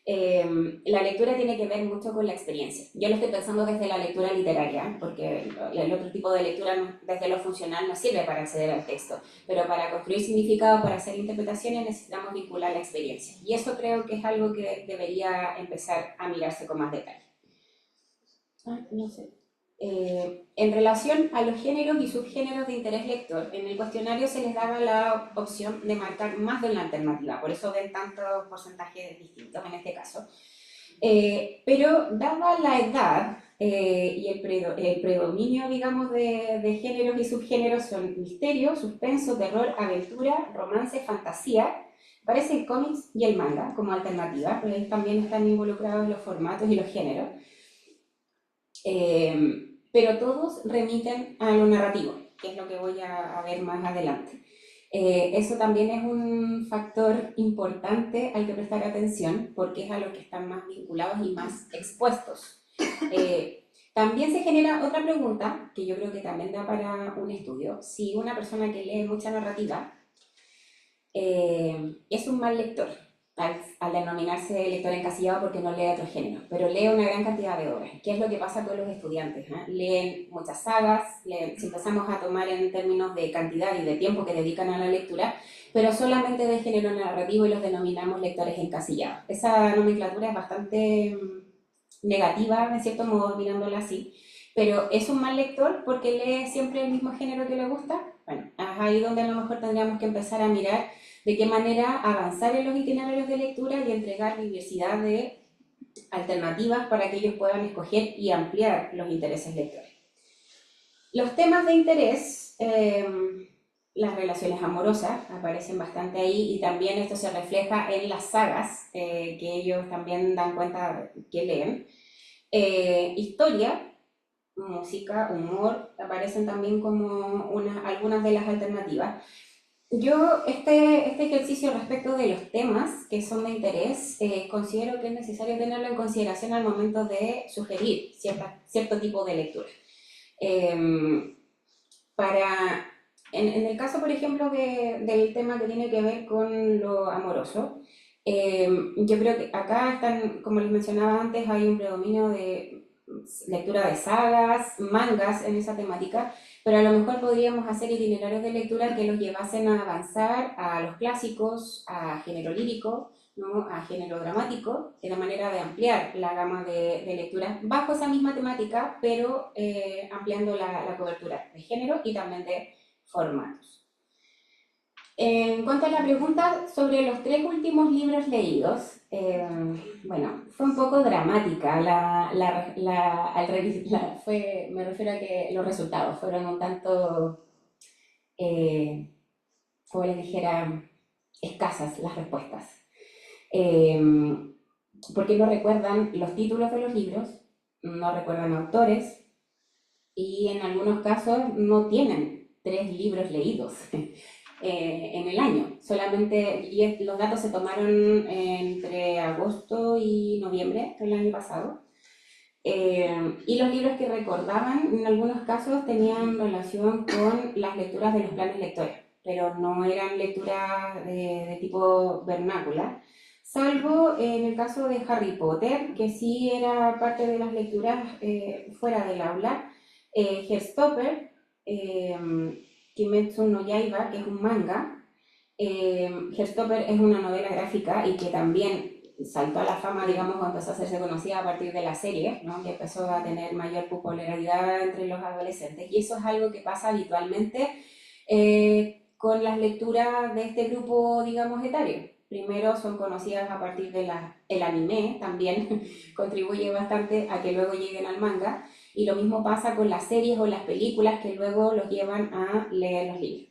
La lectura tiene que ver mucho con la experiencia. Yo lo estoy pensando desde la lectura literaria, porque el otro tipo de lectura desde lo funcional no sirve para acceder al texto, pero para construir significado, para hacer interpretaciones, necesitamos vincular la experiencia. Y eso creo que es algo que debería empezar a mirarse con más detalle. No sé. En relación a los géneros y subgéneros de interés lector, en el cuestionario se les daba la opción de marcar más de una alternativa, por eso ven tantos porcentajes distintos en este caso. Pero dada la edad y el predominio, digamos, de géneros y subgéneros son misterio, suspenso, terror, aventura, romance, fantasía, aparecen cómics y el manga como alternativa, pero ahí también están involucrados los formatos y los géneros. Pero todos remiten a lo narrativo, que es lo que voy a ver más adelante. Eso también es un factor importante al que prestar atención porque es a los que están más vinculados y más expuestos. También se genera otra pregunta que yo creo que también da para un estudio. Si una persona que lee mucha narrativa es un mal lector, al denominarse lector encasillado porque no lee otro género, pero lee una gran cantidad de obras. ¿Qué es lo que pasa con los estudiantes? Leen muchas sagas, si empezamos a tomar en términos de cantidad y de tiempo que dedican a la lectura, pero solamente de género narrativo y los denominamos lectores encasillados. Esa nomenclatura es bastante negativa, de cierto modo, mirándola así, pero ¿es un mal lector porque lee siempre el mismo género que le gusta? Bueno, es ahí donde a lo mejor tendríamos que empezar a mirar de qué manera avanzar en los itinerarios de lectura y entregar diversidad de alternativas para que ellos puedan escoger y ampliar los intereses lectores. Los temas de interés, las relaciones amorosas aparecen bastante ahí y también esto se refleja en las sagas que ellos también dan cuenta que leen. Historia, música, humor, aparecen también como algunas de las alternativas. Yo este ejercicio respecto de los temas que son de interés, considero que es necesario tenerlo en consideración al momento de sugerir cierto tipo de lectura. En el caso, por ejemplo, del tema que tiene que ver con lo amoroso, yo creo que acá están, como les mencionaba antes, hay un predominio de lectura de sagas, mangas en esa temática, pero a lo mejor podríamos hacer itinerarios de lectura que los llevasen a avanzar a los clásicos, a género lírico, ¿no? A género dramático, de la manera de ampliar la gama de lecturas bajo esa misma temática, pero ampliando la cobertura de género y también de formatos. En cuanto a la pregunta sobre los 3 últimos libros leídos, bueno, fue un poco dramática me refiero a que los resultados fueron un tanto, como les dijera, escasas las respuestas. Porque no recuerdan los títulos de los libros, no recuerdan autores y en algunos casos no tienen 3 libros leídos en el año. Solamente, los datos se tomaron entre agosto y noviembre del año pasado. Y los libros que recordaban, en algunos casos, tenían relación con las lecturas de los planes lectores, pero no eran lecturas de tipo vernácula, salvo en el caso de Harry Potter, que sí era parte de las lecturas fuera del aula. Heartstopper, Kimetsu no Yaiba, que es un manga. Heartstopper es una novela gráfica y que también saltó a la fama, digamos, o empezó a hacerse conocida a partir de la serie, ¿no? Que empezó a tener mayor popularidad entre los adolescentes. Y eso es algo que pasa habitualmente con las lecturas de este grupo, digamos, etario. Primero son conocidas a partir del anime, también contribuye bastante a que luego lleguen al manga. Y lo mismo pasa con las series o las películas que luego los llevan a leer los libros.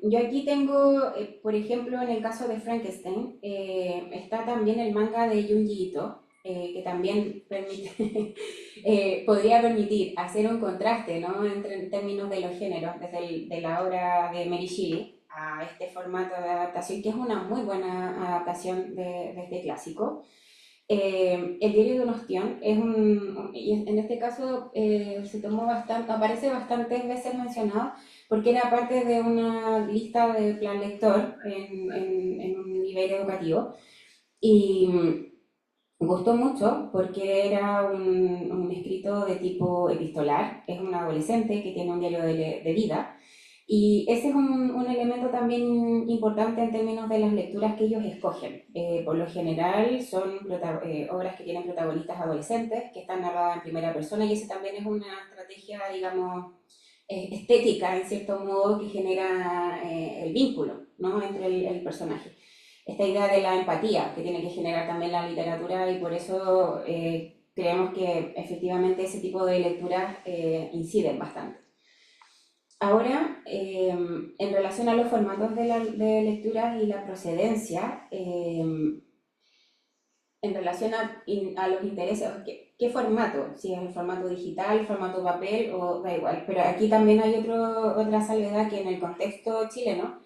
Yo aquí tengo, por ejemplo, en el caso de Frankenstein, está también el manga de Junji Ito, que también permite, podría permitir hacer un contraste, ¿no? En términos de los géneros, desde de la obra de Mary Shelley a este formato de adaptación, que es una muy buena adaptación de este clásico. El diario de un ostión es y en este caso se tomó bastante, aparece bastantes veces mencionado porque era parte de una lista de plan lector en un nivel educativo y gustó mucho porque era un escrito de tipo epistolar, es un adolescente que tiene un diario de vida. Y ese es un elemento también importante en términos de las lecturas que ellos escogen. Por lo general son obras que tienen protagonistas adolescentes, que están narradas en primera persona, y esa también es una estrategia, digamos, estética, en cierto modo, que genera el vínculo, ¿no? Entre el personaje. Esta idea de la empatía que tiene que generar también la literatura, y por eso creemos que efectivamente ese tipo de lecturas inciden bastante. Ahora, en relación a los formatos de lecturas y la procedencia, en relación a los intereses, ¿qué formato? Si es el formato digital, el formato papel, o da igual. Pero aquí también hay otra salvedad, que en el contexto chileno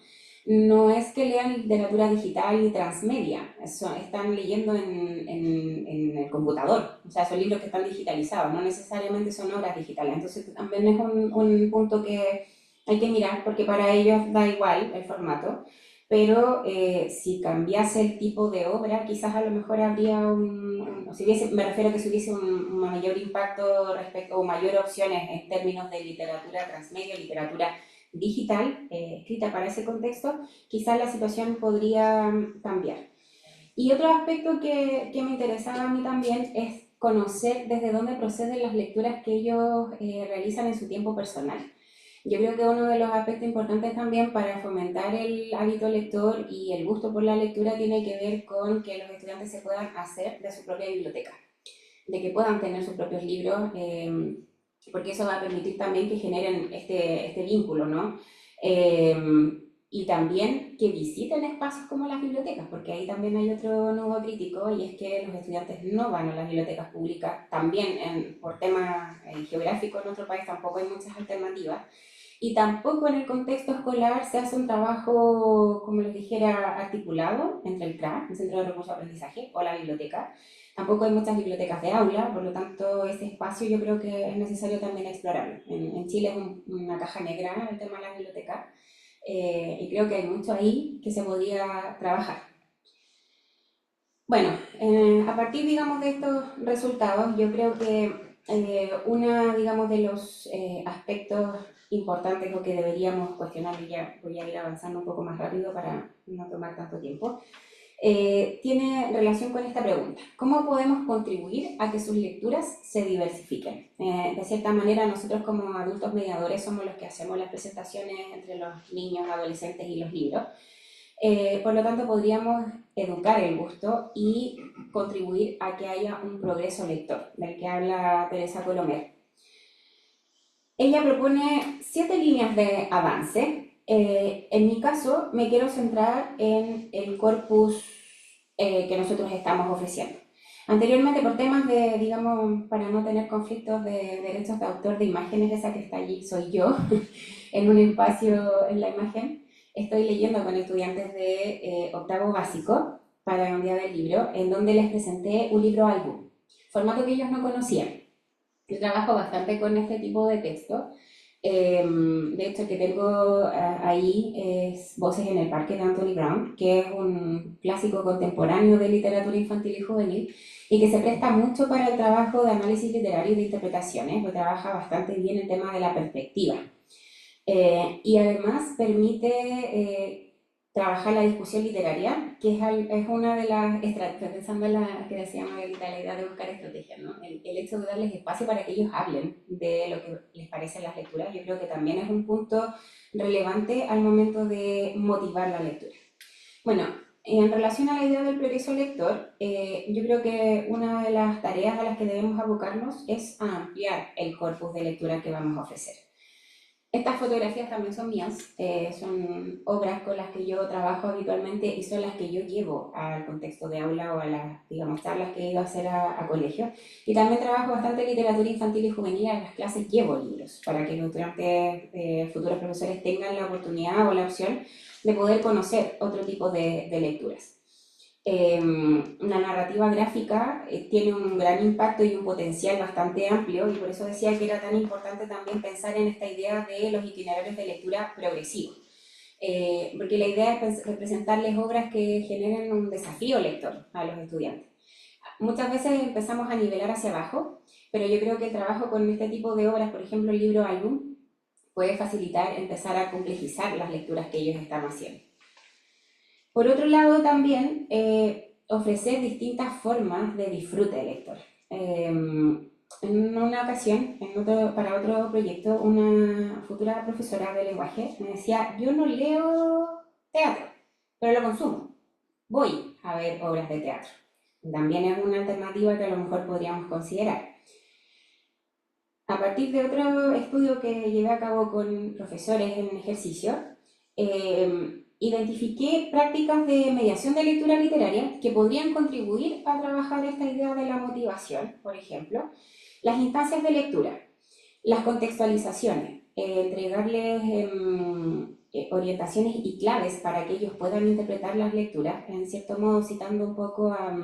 no es que lean literatura digital ni transmedia, están leyendo en el computador, o sea, son libros que están digitalizados, no necesariamente son obras digitales. Entonces también es un punto que hay que mirar, porque para ellos da igual el formato, pero si cambiase el tipo de obra, quizás a lo mejor habría me refiero a que si hubiese un mayor impacto respecto, o mayor opciones en términos de literatura transmedia, literatura digital, escrita para ese contexto, quizás la situación podría cambiar. Y otro aspecto que me interesaba a mí también es conocer desde dónde proceden las lecturas que ellos realizan en su tiempo personal. Yo creo que uno de los aspectos importantes también para fomentar el hábito lector y el gusto por la lectura tiene que ver con que los estudiantes se puedan hacer de su propia biblioteca, de que puedan tener sus propios libros, porque eso va a permitir también que generen este vínculo, ¿no? Y también que visiten espacios como las bibliotecas, porque ahí también hay otro nudo crítico, y es que los estudiantes no van a las bibliotecas públicas, también por tema geográfico en otro país tampoco hay muchas alternativas, y tampoco en el contexto escolar se hace un trabajo, como les dijera, articulado entre el CRA, el Centro de Recursos de Aprendizaje, o la biblioteca. Tampoco hay muchas bibliotecas de aula, por lo tanto ese espacio yo creo que es necesario también explorarlo. En Chile es una caja negra el tema de la biblioteca, y creo que hay mucho ahí que se podría trabajar. Bueno, a partir, digamos, de estos resultados, yo creo que digamos, de los aspectos importantes o que deberíamos cuestionar, y ya voy a ir avanzando un poco más rápido para no tomar tanto tiempo, tiene relación con esta pregunta: ¿cómo podemos contribuir a que sus lecturas se diversifiquen? De cierta manera, nosotros como adultos mediadores somos los que hacemos las presentaciones entre los niños, adolescentes y los libros. Por lo tanto, podríamos educar el gusto y contribuir a que haya un progreso lector, del que habla Teresa Colomer. Ella propone 7 líneas de avance. En mi caso, me quiero centrar en el corpus que nosotros estamos ofreciendo. Anteriormente, por temas de, digamos, para no tener conflictos de derechos de autor de imágenes, esa que está allí soy yo, en un espacio en la imagen, estoy leyendo con estudiantes de octavo básico para un día del libro, en donde les presenté un libro álbum, formato que ellos no conocían. Yo trabajo bastante con este tipo de texto. De hecho, el que tengo ahí es Voces en el Parque de Anthony Brown, que es un clásico contemporáneo de literatura infantil y juvenil y que se presta mucho para el trabajo de análisis literario y de interpretaciones, que trabaja bastante bien el tema de la perspectiva. Y además permite trabajar la discusión literaria, que es una de las estrategias, pensando en la que decía Margarita, la idea de buscar estrategias, ¿no? El hecho de darles espacio para que ellos hablen de lo que les parecen las lecturas, yo creo que también es un punto relevante al momento de motivar la lectura. Bueno, en relación a la idea del progreso lector, yo creo que una de las tareas a las que debemos abocarnos es a ampliar el corpus de lectura que vamos a ofrecer. Estas fotografías también son mías, son obras con las que yo trabajo habitualmente y son las que yo llevo al contexto de aula o a las, digamos, charlas que he ido a hacer a colegio. Y también trabajo bastante literatura infantil y juvenil, en las clases llevo libros para que los estudiantes, futuros profesores tengan la oportunidad o la opción de poder conocer otro tipo de lecturas. La narrativa gráfica tiene un gran impacto y un potencial bastante amplio y por eso decía que era tan importante también pensar en esta idea de los itinerarios de lectura progresivos. Porque la idea es presentarles obras que generen un desafío lector a los estudiantes. Muchas veces empezamos a nivelar hacia abajo, pero yo creo que el trabajo con este tipo de obras, por ejemplo el libro álbum, puede facilitar empezar a complejizar las lecturas que ellos están haciendo. Por otro lado, también ofrecer distintas formas de disfrute del lector. En una ocasión, para otro proyecto, una futura profesora de lenguaje me decía, yo no leo teatro, pero lo consumo. Voy a ver obras de teatro. También es una alternativa que a lo mejor podríamos considerar. A partir de otro estudio que llevé a cabo con profesores en ejercicio, identifiqué prácticas de mediación de lectura literaria que podrían contribuir a trabajar esta idea de la motivación, por ejemplo, las instancias de lectura, las contextualizaciones, entregarles orientaciones y claves para que ellos puedan interpretar las lecturas, en cierto modo citando un poco a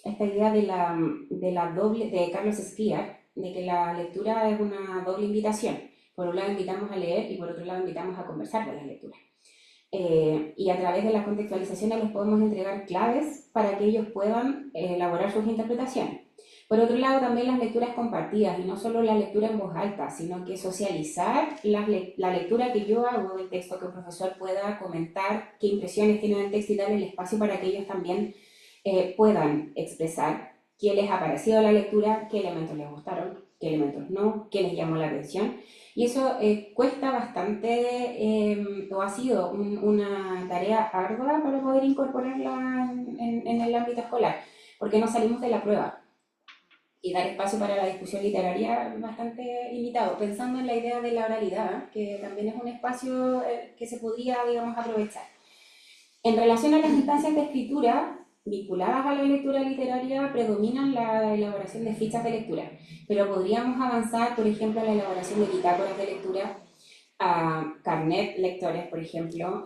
esta idea de Carlos Esquiar, de que la lectura es una doble invitación. Por un lado invitamos a leer y por otro lado invitamos a conversar de las lecturas. Y a través de las contextualizaciones les podemos entregar claves para que ellos puedan elaborar sus interpretaciones. Por otro lado, también las lecturas compartidas, y no solo la lectura en voz alta, sino que socializar la lectura que yo hago del texto, que un profesor pueda comentar qué impresiones tiene del texto y darle el espacio para que ellos también puedan expresar qué les ha parecido la lectura, qué elementos les gustaron, qué elementos no, qué les llamó la atención. Y eso cuesta bastante, o ha sido una tarea ardua para poder incorporarla en el ámbito escolar, porque no salimos de la prueba. Y dar espacio para la discusión literaria bastante limitado, pensando en la idea de la oralidad, que también es un espacio que se podría, digamos, aprovechar. En relación a las instancias de escritura, vinculadas a la lectura literaria, predominan la elaboración de fichas de lectura, pero podríamos avanzar, por ejemplo, a la elaboración de bitácoras de lectura, a carnet lectores, por ejemplo,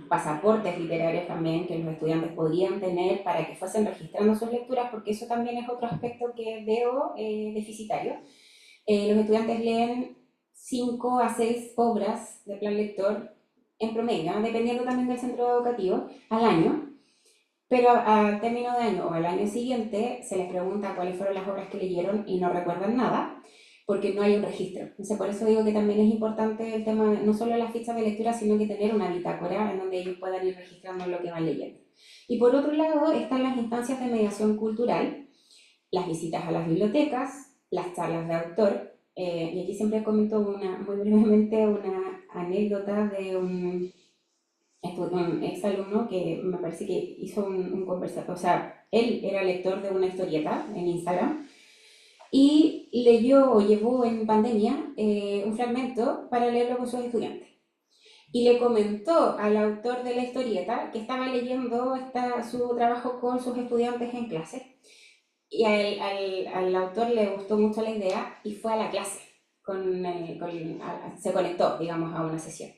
pasaportes literarios también que los estudiantes podrían tener para que fuesen registrando sus lecturas, porque eso también es otro aspecto que veo deficitario. Los estudiantes leen 5 a 6 obras de plan lector en promedio, dependiendo también del centro educativo, al año. Pero al término de año o al año siguiente se les pregunta cuáles fueron las obras que leyeron y no recuerdan nada, porque no hay un registro. Entonces, por eso digo que también es importante el tema, no solo las fichas de lectura, sino que tener una bitácora en donde ellos puedan ir registrando lo que van leyendo. Y por otro lado están las instancias de mediación cultural, las visitas a las bibliotecas, las charlas de autor, y aquí siempre comento muy brevemente una anécdota de un exalumno que me parece que hizo un conversatorio, o sea, él era lector de una historieta en Instagram y leyó o llevó en pandemia un fragmento para leerlo con sus estudiantes. y le comentó al autor de la historieta que estaba leyendo su trabajo con sus estudiantes en clase. Y al autor le gustó mucho la idea y fue a la clase, se conectó, digamos, a una sesión.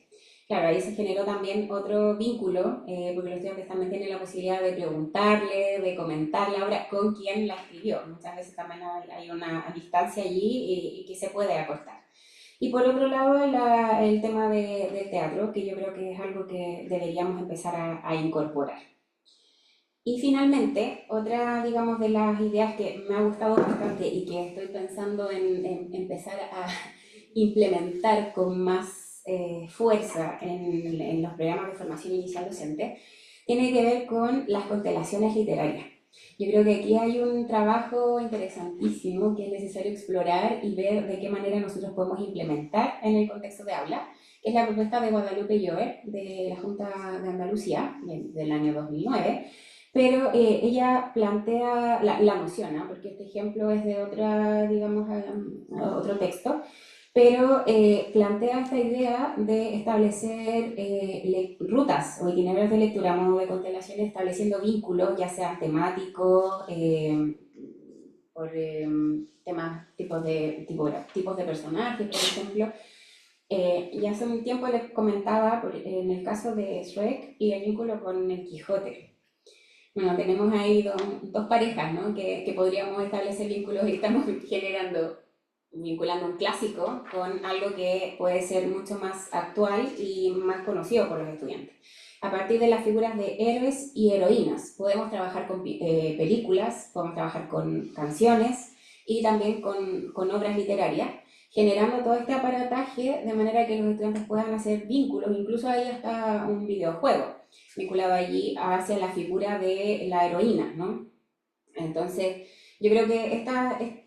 Claro, ahí se generó también otro vínculo, porque los estudiantes también tienen la posibilidad de preguntarle, de comentar la obra con quien la escribió. Muchas veces también hay una distancia allí y que se puede acortar. Y por otro lado, el tema del teatro, que yo creo que es algo que deberíamos empezar a incorporar. Y finalmente, otra, digamos, de las ideas que me ha gustado bastante y que estoy pensando en empezar a implementar con más fuerza en los programas de formación inicial docente, tiene que ver con las constelaciones literarias. Yo creo que aquí hay un trabajo interesantísimo que es necesario explorar y ver de qué manera nosotros podemos implementar en el contexto de aula, que es la propuesta de Guadalupe Llover, de la Junta de Andalucía, del año 2009, pero ella plantea la noción, ¿no? Porque este ejemplo es de otra, digamos, otro texto, pero plantea esta idea de establecer rutas o itinerarios de lectura a modo de constelaciones, estableciendo vínculos, ya sean temáticos, por temas, tipos de personajes, por ejemplo. Y hace un tiempo les comentaba en el caso de Shrek y el vínculo con el Quijote. Bueno, tenemos ahí dos parejas, ¿no? que podríamos establecer vínculos y estamos vinculando un clásico con algo que puede ser mucho más actual y más conocido por los estudiantes. A partir de las figuras de héroes y heroínas, podemos trabajar con películas, podemos trabajar con canciones y también con obras literarias, generando todo este aparataje de manera que los estudiantes puedan hacer vínculos, incluso hay hasta un videojuego vinculado allí hacia la figura de la heroína, ¿no? Entonces, yo creo que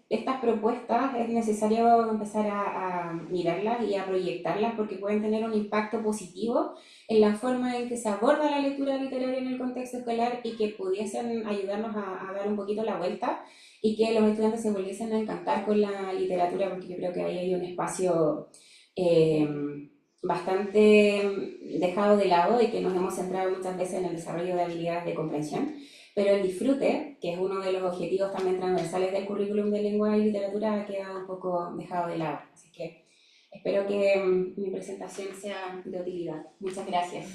estas propuestas es necesario empezar a mirarlas y a proyectarlas porque pueden tener un impacto positivo en la forma en que se aborda la lectura literaria en el contexto escolar y que pudiesen ayudarnos a dar un poquito la vuelta y que los estudiantes se volviesen a encantar con la literatura, porque yo creo que ahí hay un espacio bastante dejado de lado y que nos hemos centrado muchas veces en el desarrollo de habilidades de comprensión, pero el disfrute, que es uno de los objetivos también transversales del currículum de lengua y literatura, ha quedado un poco dejado de lado. Así que espero que mi presentación sea de utilidad. Muchas gracias.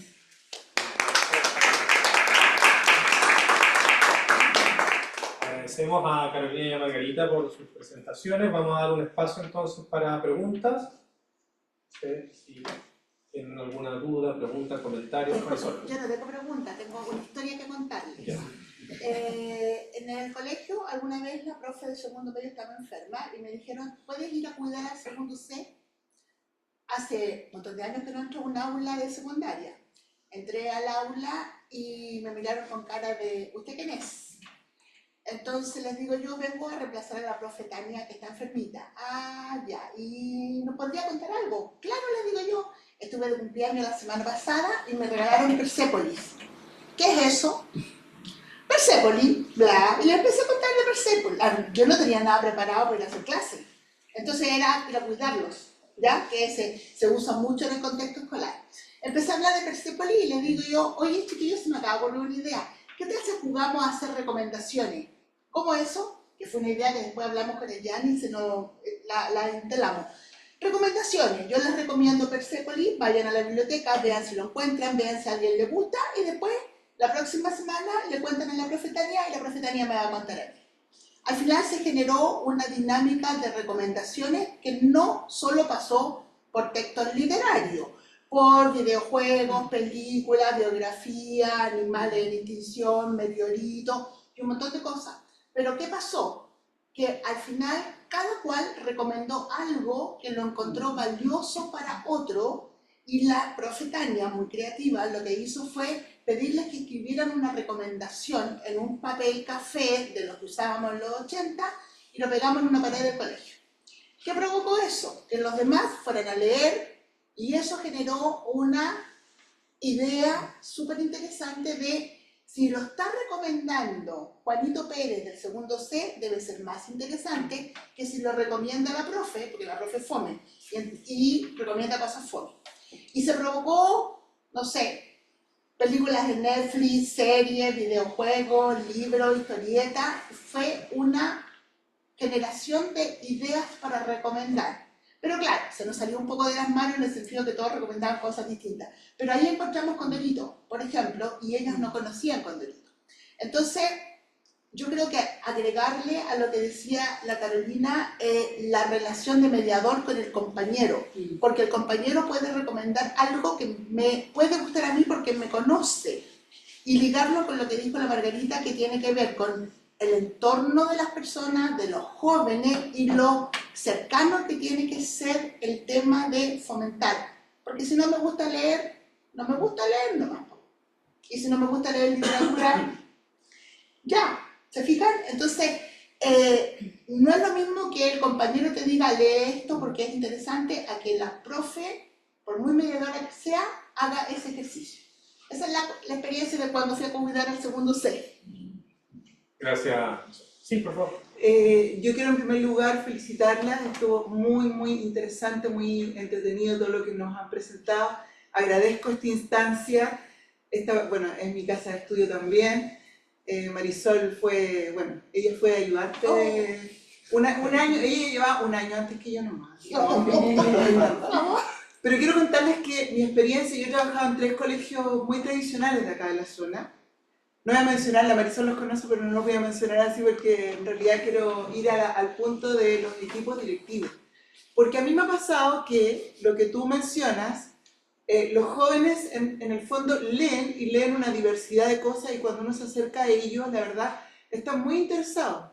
Agradecemos a Carolina y a Margarita por sus presentaciones. Vamos a dar un espacio entonces para preguntas. Si tienen alguna duda, pregunta, comentario, profesor. Yo no tengo preguntas, tengo una historia que contarles. Ya. En el colegio, alguna vez la profe de segundo medio estaba enferma y me dijeron, ¿puedes ir a cuidar al segundo C? Hace un montón de años que no entro a un aula de secundaria. Entré al aula y me miraron con cara de, ¿usted quién es? Entonces les digo, yo vengo a reemplazar a la profe Tania que está enfermita. Ah, ya, ¿y nos podría contar algo? Claro, les digo yo, estuve de cumpleaños la semana pasada y me regalaron Persépolis. ¿Qué es eso? Persépolis, bla, y le empecé a contar de Persépolis. Yo no tenía nada preparado para ir a hacer clase. Entonces era ir a cuidarlos, ¿ya? Que se usa mucho en el contexto escolar. Empecé a hablar de Persépolis y les digo yo, oye chiquillos, se me acaba de ocurrir una idea. ¿Qué tal si jugamos a hacer recomendaciones? ¿Cómo eso? Que fue una idea que después hablamos con el Yanni y la instalamos. Recomendaciones. Yo les recomiendo Persépolis, vayan a la biblioteca, vean si lo encuentran, vean si a alguien le gusta y después, la próxima semana, le cuentan a la profe Tania y la profe Tania me va a contar a mí. Al final se generó una dinámica de recomendaciones que no solo pasó por textos literarios, por videojuegos, películas, biografía, animales de extinción, meteoritos y un montón de cosas. Pero ¿qué pasó? Que al final cada cual recomendó algo que lo encontró valioso para otro y la profe Tania, muy creativa, lo que hizo fue pedirles que escribieran una recomendación en un papel café de los que usábamos en los 80 y lo pegamos en una pared del colegio. ¿Qué provocó eso? Que los demás fueran a leer y eso generó una idea súper interesante de si lo está recomendando Juanito Pérez del segundo C, debe ser más interesante que si lo recomienda la profe, porque la profe es fome, y recomienda cosas fome. Y se provocó, no sé, películas de Netflix, series, videojuegos, libros, historietas. Fue una generación de ideas para recomendar. Pero claro, se nos salió un poco de las manos en el sentido que todos recomendaban cosas distintas. Pero ahí encontramos Condorito, por ejemplo, y ellos no conocían Condorito. Entonces, yo creo que agregarle a lo que decía la Carolina, la relación de mediador con el compañero, porque el compañero puede recomendar algo que me puede gustar a mí porque me conoce, y ligarlo con lo que dijo la Margarita, que tiene que ver con el entorno de las personas, de los jóvenes y lo cercano que tiene que ser el tema de fomentar. Porque si no me gusta leer, no me gusta leer nomás. Y si no me gusta leer literatura, ya, ¿se fijan? Entonces, no es lo mismo que el compañero te diga lee esto porque es interesante, a que la profe, por muy mediadora que sea, haga ese ejercicio. Esa es la experiencia de cuando fui a cuidar al segundo C. Gracias. Sí, por favor. Yo quiero en primer lugar felicitarlas, estuvo muy interesante, muy entretenido todo lo que nos han presentado. Agradezco esta instancia, bueno, es mi casa de estudio también. Marisol fue, bueno, ella fue ayudante un año, ella llevaba un año antes que yo nomás. Pero quiero contarles que mi experiencia, yo he trabajado en 3 colegios muy tradicionales de acá de la zona. No voy a mencionar, la Marisol los conoce, pero no los voy a mencionar así porque en realidad quiero ir al punto de los equipos directivos. Porque a mí me ha pasado que lo que tú mencionas, los jóvenes en el fondo leen y leen una diversidad de cosas y cuando uno se acerca a ellos, la verdad, están muy interesados,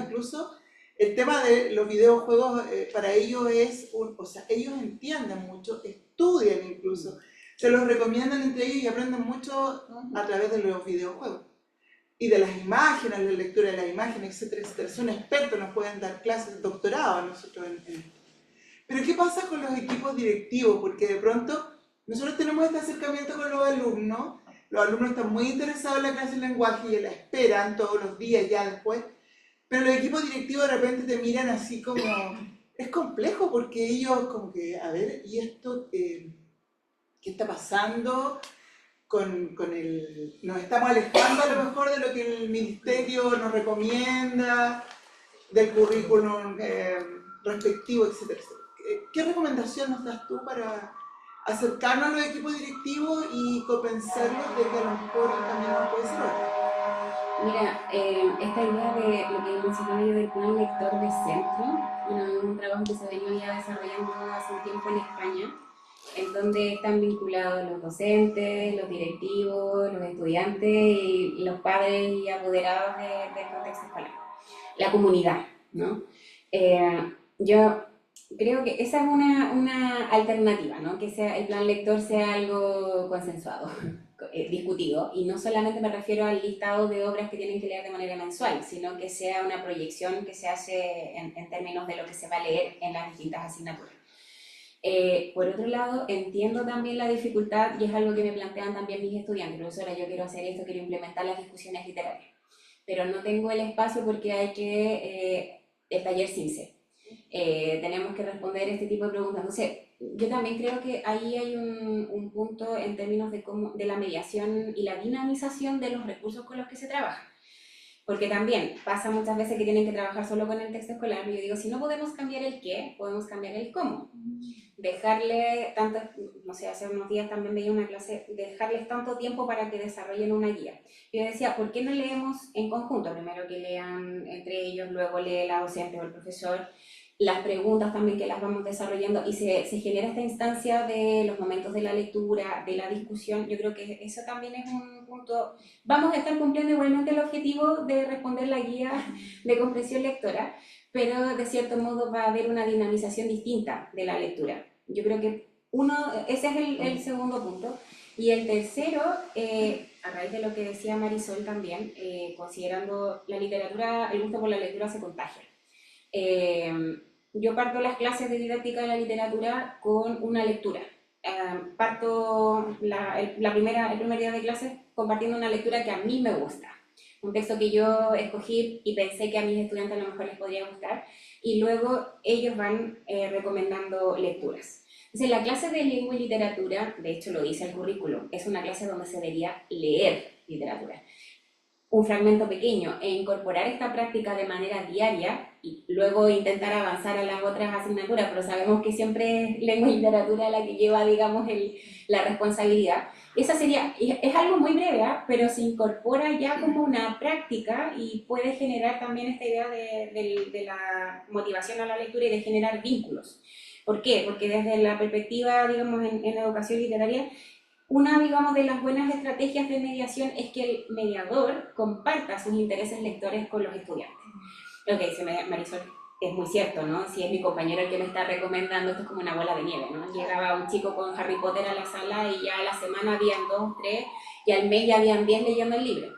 incluso el tema de los videojuegos para ellos es, o sea, ellos entienden mucho, estudian incluso. Se los recomiendan entre ellos y aprenden mucho a través de los videojuegos. Y de las imágenes, la lectura de las imágenes, etcétera. Son expertos, nos pueden dar clases, doctorado a nosotros en esto. Pero ¿qué pasa con los equipos directivos? Porque de pronto nosotros tenemos este acercamiento con los alumnos están muy interesados en la clase de lenguaje y la esperan todos los días ya después, pero los equipos directivos de repente te miran así como... Es complejo porque ellos como que, a ver, ¿y esto qué está pasando con el... Nos estamos alejando a lo mejor de lo que el ministerio nos recomienda, del currículum respectivo, etcétera. ¿Qué recomendación nos das tú para acercarnos a los equipos directivos y compensarlos de que a lo mejor el camino puede ser otro? Mira, esta idea de lo que mencionaba yo del plan lector de centro, bueno, es un trabajo que se venía ya desarrollando hace un tiempo en España, en donde están vinculados los docentes, los directivos, los estudiantes y los padres y apoderados del contexto escolar, la comunidad, ¿no? Yo creo que esa es una alternativa, ¿no? Que sea, el plan lector sea algo consensuado, discutido, y no solamente me refiero al listado de obras que tienen que leer de manera mensual, sino que sea una proyección que se hace en términos de lo que se va a leer en las distintas asignaturas. Por otro lado, entiendo también la dificultad, y es algo que me plantean también mis estudiantes, profesora, yo quiero hacer esto, quiero implementar las discusiones literarias, pero no tengo el espacio porque hay que, el taller CINCE, tenemos que responder este tipo de preguntas. Entonces, yo también creo que ahí hay un punto en términos de la mediación y la dinamización de los recursos con los que se trabaja. Porque también pasa muchas veces que tienen que trabajar solo con el texto escolar, y yo digo, si no podemos cambiar el qué, podemos cambiar el cómo. Dejarle tanto, no sé, hace unos días también veía una clase, dejarles tanto tiempo para que desarrollen una guía. Yo decía, ¿por qué no leemos en conjunto? Primero que lean entre ellos, luego lee la docente o el profesor, las preguntas también que las vamos desarrollando y se genera esta instancia de los momentos de la lectura, de la discusión. Yo creo que eso también es un punto. Vamos a estar cumpliendo igualmente el objetivo de responder la guía de comprensión lectora, pero de cierto modo va a haber una dinamización distinta de la lectura. Yo creo que ese es el segundo punto. Y el tercero, a raíz de lo que decía Marisol también, considerando la literatura, el gusto por la lectura se contagia. Yo parto las clases de didáctica de la literatura con una lectura. Parto el primer día de clases compartiendo una lectura que a mí me gusta. Un texto que yo escogí y pensé que a mis estudiantes a lo mejor les podría gustar. Y luego ellos van recomendando lecturas. Entonces, la clase de lengua y literatura, de hecho lo dice el currículum, es una clase donde se debería leer literatura. Un fragmento pequeño e incorporar esta práctica de manera diaria y luego intentar avanzar a las otras asignaturas, pero sabemos que siempre es lengua y literatura la que lleva, digamos, la responsabilidad. Esa sería, es algo muy breve, ¿eh? Pero se incorpora ya como una práctica y puede generar también esta idea de la motivación a la lectura y de generar vínculos. ¿Por qué? Porque desde la perspectiva, digamos, en educación literaria, una, digamos, de las buenas estrategias de mediación es que el mediador comparta sus intereses lectores con los estudiantes. Lo que dice Marisol es muy cierto, ¿no? Si es mi compañero el que me está recomendando, esto es como una bola de nieve, ¿no? Llegaba un chico con Harry Potter a la sala y ya a la semana habían 2, 3 y al mes ya habían 10 leyendo el libro,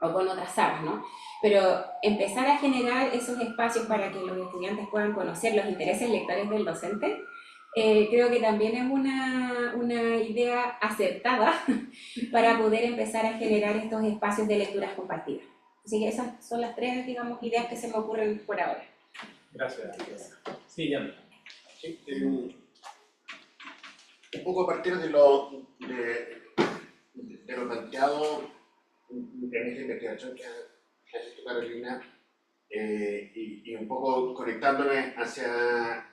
o con otras sagas, ¿no? Pero empezar a generar esos espacios para que los estudiantes puedan conocer los intereses lectores del docente, creo que también es una idea acertada para poder empezar a generar estos espacios de lecturas compartidas. Así que esas son las 3, digamos, ideas que se me ocurren por ahora. Gracias. Sí, Jan. Sí, un poco a partir de lo planteado en esta investigación que ha hecho Carolina y un poco conectándome hacia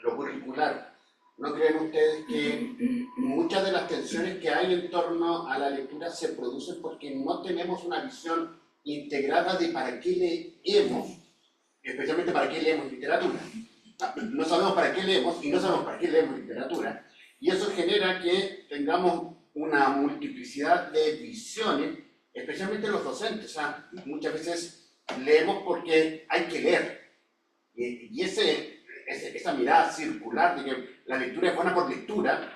lo curricular. ¿No creen ustedes que muchas de las tensiones que hay en torno a la lectura se producen porque no tenemos una visión integrada de para qué leemos, especialmente para qué leemos literatura? No sabemos para qué leemos y no sabemos para qué leemos literatura, y eso genera que tengamos una multiplicidad de visiones, especialmente los docentes. O sea, muchas veces leemos porque hay que leer, y esa mirada circular de que la lectura es buena por lectura,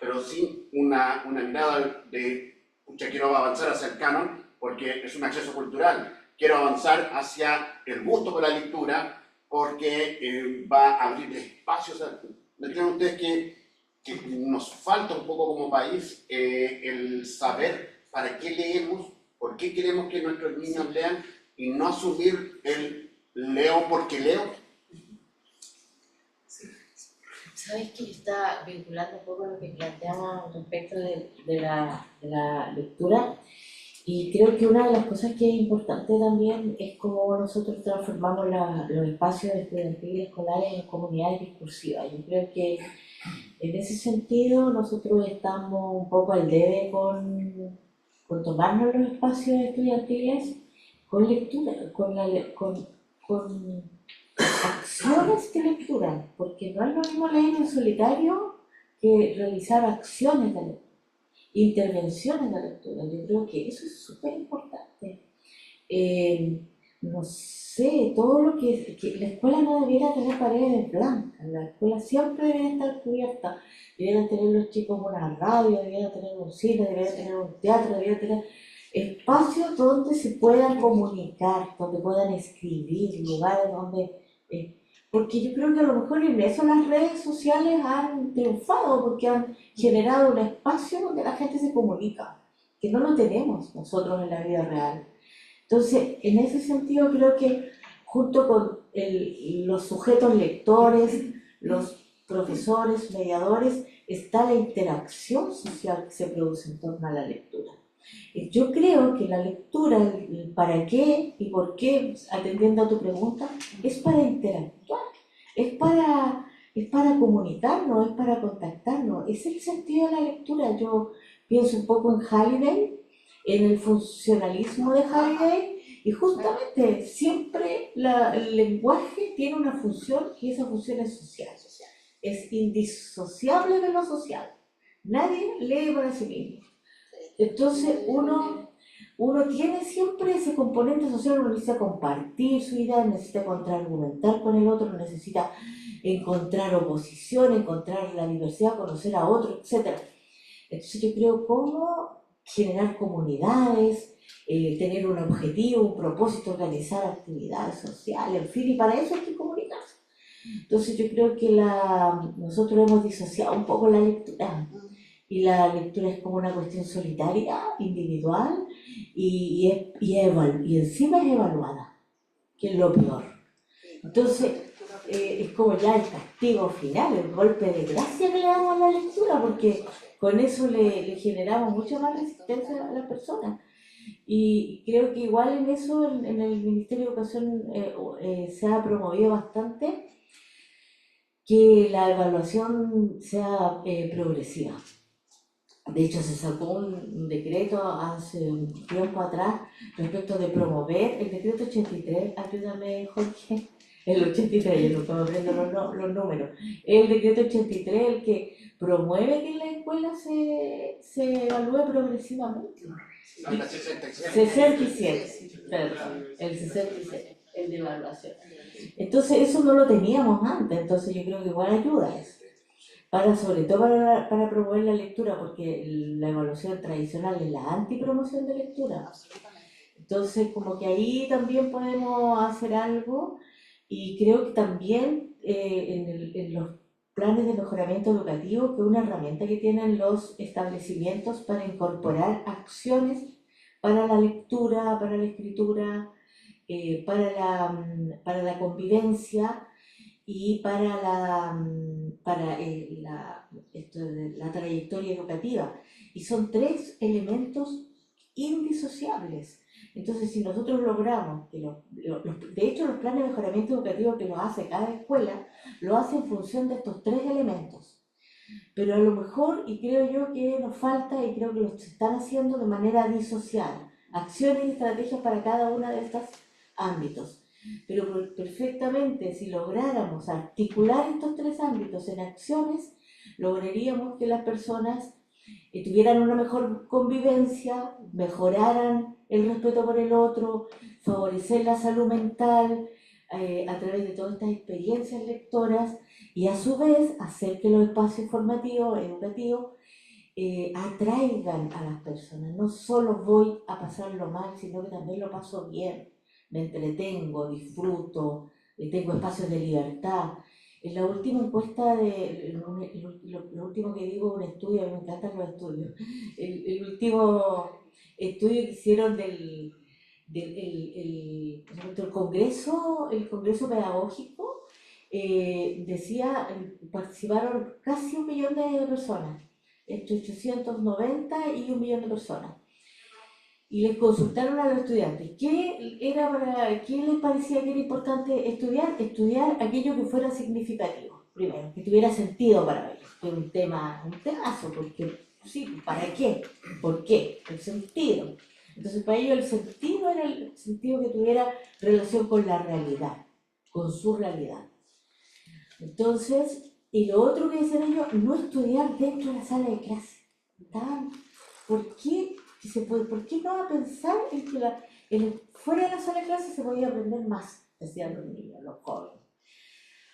pero sin una mirada de, pucha, quiero avanzar hacia el canon porque es un acceso cultural, quiero avanzar hacia el gusto por la lectura porque va a abrir espacios. ¿No creen ustedes que nos falta un poco como país el saber para qué leemos, por qué queremos que nuestros niños lean y no asumir el leo porque leo? Sabes que está vinculando un poco lo que planteaba respecto de la lectura, y creo que una de las cosas que es importante también es cómo nosotros transformamos los espacios estudiantiles escolares en comunidades discursivas. Yo creo que en ese sentido nosotros estamos un poco al debe con tomarnos los espacios estudiantiles con lectura, con acciones de lectura, porque no es lo mismo leer en solitario que realizar acciones de lectura, intervenciones de lectura. Yo creo que eso es súper importante. No sé, todo lo que la escuela no debiera tener paredes blancas, la escuela siempre debería estar cubierta, debieran tener los chicos una radio, debieran tener un cine, debieran tener un teatro, debieran tener espacios donde se puedan comunicar, donde puedan escribir, lugares donde... porque yo creo que a lo mejor en eso las redes sociales han triunfado, porque han generado un espacio donde la gente se comunica, que no lo tenemos nosotros en la vida real. Entonces, en ese sentido creo que junto con los sujetos lectores, los profesores, mediadores, está la interacción social que se produce en torno a la lectura. Yo creo que la lectura, el para qué y por qué, atendiendo a tu pregunta, es para interactuar, es para comunicarnos, es para contactarnos. Es el sentido de la lectura. Yo pienso un poco en Halliday, en el funcionalismo de Halliday, y justamente siempre el lenguaje tiene una función, y esa función es social. Es indisociable de lo social. Nadie lee para sí mismo. Entonces uno tiene siempre ese componente social, uno necesita compartir su idea, necesita contraargumentar con el otro, necesita encontrar oposición, encontrar la diversidad, conocer a otro, etc. Entonces yo creo cómo generar comunidades, tener un objetivo, un propósito, organizar actividades sociales, en fin, y para eso hay que comunicarse. Entonces yo creo que nosotros hemos disociado un poco la lectura. Y la lectura es como una cuestión solitaria, individual, y encima es evaluada, que es lo peor. Entonces, es como ya el castigo final, el golpe de gracia que le damos a la lectura, porque con eso le generamos mucha más resistencia a las personas. Y creo que igual en eso, en el Ministerio de Educación se ha promovido bastante que la evaluación sea progresiva. De hecho, se sacó un decreto hace un tiempo atrás respecto de promover el decreto 83, ayúdame Jorge, el 83, yo no estaba viendo los números, el decreto 83, el que promueve que en la escuela se evalúe progresivamente. Falta 67. 67, perdón, el 67, el de evaluación. Entonces eso no lo teníamos antes, entonces yo creo que igual ayuda eso. Sobre todo para promover la lectura, porque la evaluación tradicional es la antipromoción de lectura. Entonces, como que ahí también podemos hacer algo, y creo que también en los planes de mejoramiento educativo, que es una herramienta que tienen los establecimientos para incorporar acciones para la lectura, para la escritura, para la convivencia y para la trayectoria educativa. Y son 3 elementos indisociables. Entonces, si nosotros logramos que de hecho los planes de mejoramiento educativo que los hace cada escuela, lo hace en función de estos 3 elementos. Pero a lo mejor, y creo yo que nos falta, y creo que lo están haciendo de manera disociada, acciones y estrategias para cada uno de estos ámbitos. Pero perfectamente, si lográramos articular estos 3 ámbitos en acciones, lograríamos que las personas tuvieran una mejor convivencia, mejoraran el respeto por el otro, favorecer la salud mental a través de todas estas experiencias lectoras, y a su vez hacer que los espacios formativos, educativos, atraigan a las personas. No solo voy a pasarlo mal, sino que también lo paso bien. Me entretengo, disfruto, tengo espacios de libertad. En la última encuesta, lo último que digo, un estudio, a mí me encantan los estudios, el último estudio que hicieron del el Congreso Pedagógico, decía, participaron casi 1 millón de personas, entre 890 y 1 millón de personas. Y les consultaron a los estudiantes qué les parecía que era importante estudiar aquello que fuera significativo, primero, que tuviera sentido para ellos, que es un temazo, porque sí, ¿para qué? ¿Por qué? El sentido. Entonces para ellos el sentido era el sentido que tuviera relación con la realidad, con su realidad. Entonces, y lo otro que decían ellos, no estudiar dentro de la sala de clase. ¿Por qué? ¿Por qué no va a pensar en que fuera de la sala de clase se podía aprender más? Decían los niños, los jóvenes.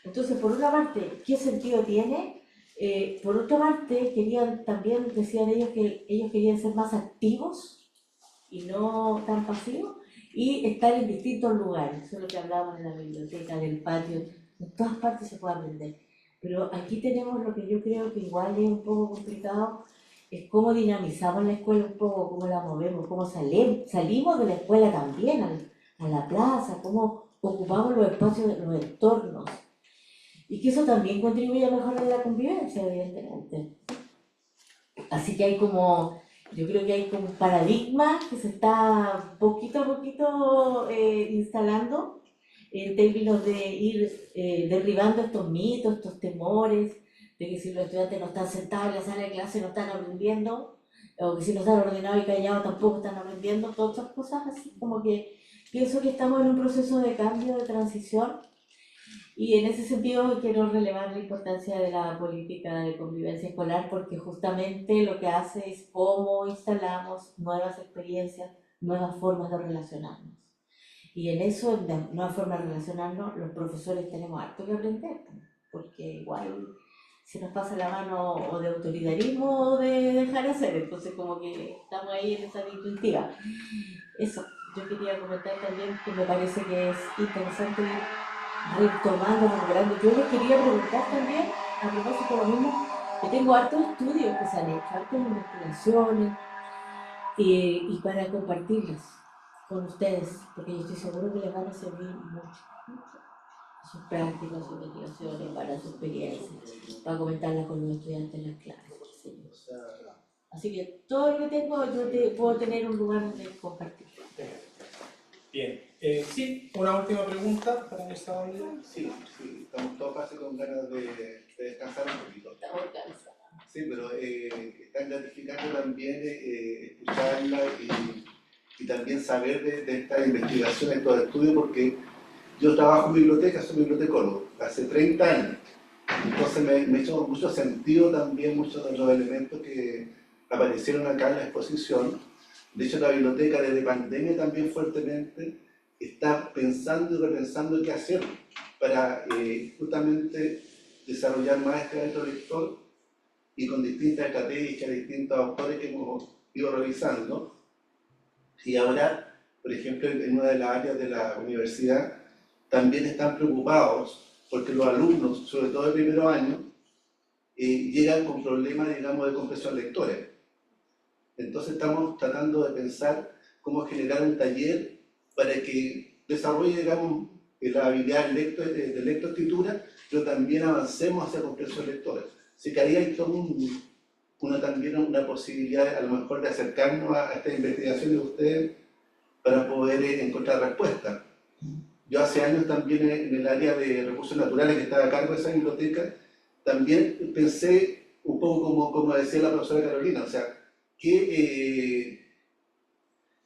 Entonces, por una parte, ¿qué sentido tiene? Por otra parte, también decían ellos que ellos querían ser más activos y no tan pasivos, y estar en distintos lugares. Eso es lo que hablábamos en la biblioteca, del patio, en todas partes se puede aprender. Pero aquí tenemos lo que yo creo que igual es un poco complicado, es cómo dinamizamos la escuela un poco, cómo la movemos, cómo salimos de la escuela también a la plaza, cómo ocupamos los espacios, los entornos. Y que eso también contribuye a mejorar la convivencia, evidentemente. Así que yo creo que hay como un paradigma que se está poquito a poquito instalando en términos de ir derribando estos mitos, estos temores, de que si los estudiantes no están sentados en la sala de clase no están aprendiendo, o que si no están ordenados y callados tampoco están aprendiendo, todas estas cosas así, como que pienso que estamos en un proceso de cambio, de transición, y en ese sentido quiero relevar la importancia de la política de convivencia escolar, porque justamente lo que hace es cómo instalamos nuevas experiencias, nuevas formas de relacionarnos. Y en eso, de nuevas formas de relacionarnos, los profesores tenemos harto que aprender, porque igual se nos pasa la mano o de autoritarismo o de dejar hacer, entonces como que estamos ahí en esa disyuntiva. Eso, yo quería comentar también que me parece que es interesante retomando, recuperando. Yo les quería preguntar también, a propósito de lo mismo, que tengo hartos estudios que se han hecho, hartas investigaciones, y para compartirlas con ustedes, porque yo estoy seguro que les van a servir mucho, mucho. sus prácticas, sus investigaciones, para su experiencia, para comentarlas con los estudiantes en las clases. qué sé yo. Así que todo lo que tengo, puedo tener un lugar donde compartir. Bien. Sí, una última pregunta para que se hable. Sí, estamos todos casi con ganas de descansar un poquito. Estamos cansados. Sí, pero está gratificante también escucharla y también saber de esta investigación, de estos estudios, porque yo trabajo en biblioteca, soy bibliotecólogo, hace 30 años. Entonces me hizo mucho sentido también muchos de los elementos que aparecieron acá en la exposición. De hecho, la biblioteca desde pandemia también fuertemente está pensando y repensando qué hacer para justamente desarrollar más este hábito lector y con distintas estrategias, distintos autores que hemos ido revisando. Y ahora, por ejemplo, en una de las áreas de la universidad, también están preocupados porque los alumnos, sobre todo de primer año, llegan con problemas, digamos, de comprensión lectora. Entonces estamos tratando de pensar cómo generar un taller para que desarrolle, digamos, la habilidad de lectoescritura, pero también avancemos hacia comprensión lectora. Así que ahí hay todo también una posibilidad a lo mejor de acercarnos a estas investigaciones de ustedes para poder encontrar respuestas. Yo hace años también en el área de recursos naturales que estaba a cargo de esa biblioteca, también pensé un poco como decía la profesora Carolina, o sea, ¿qué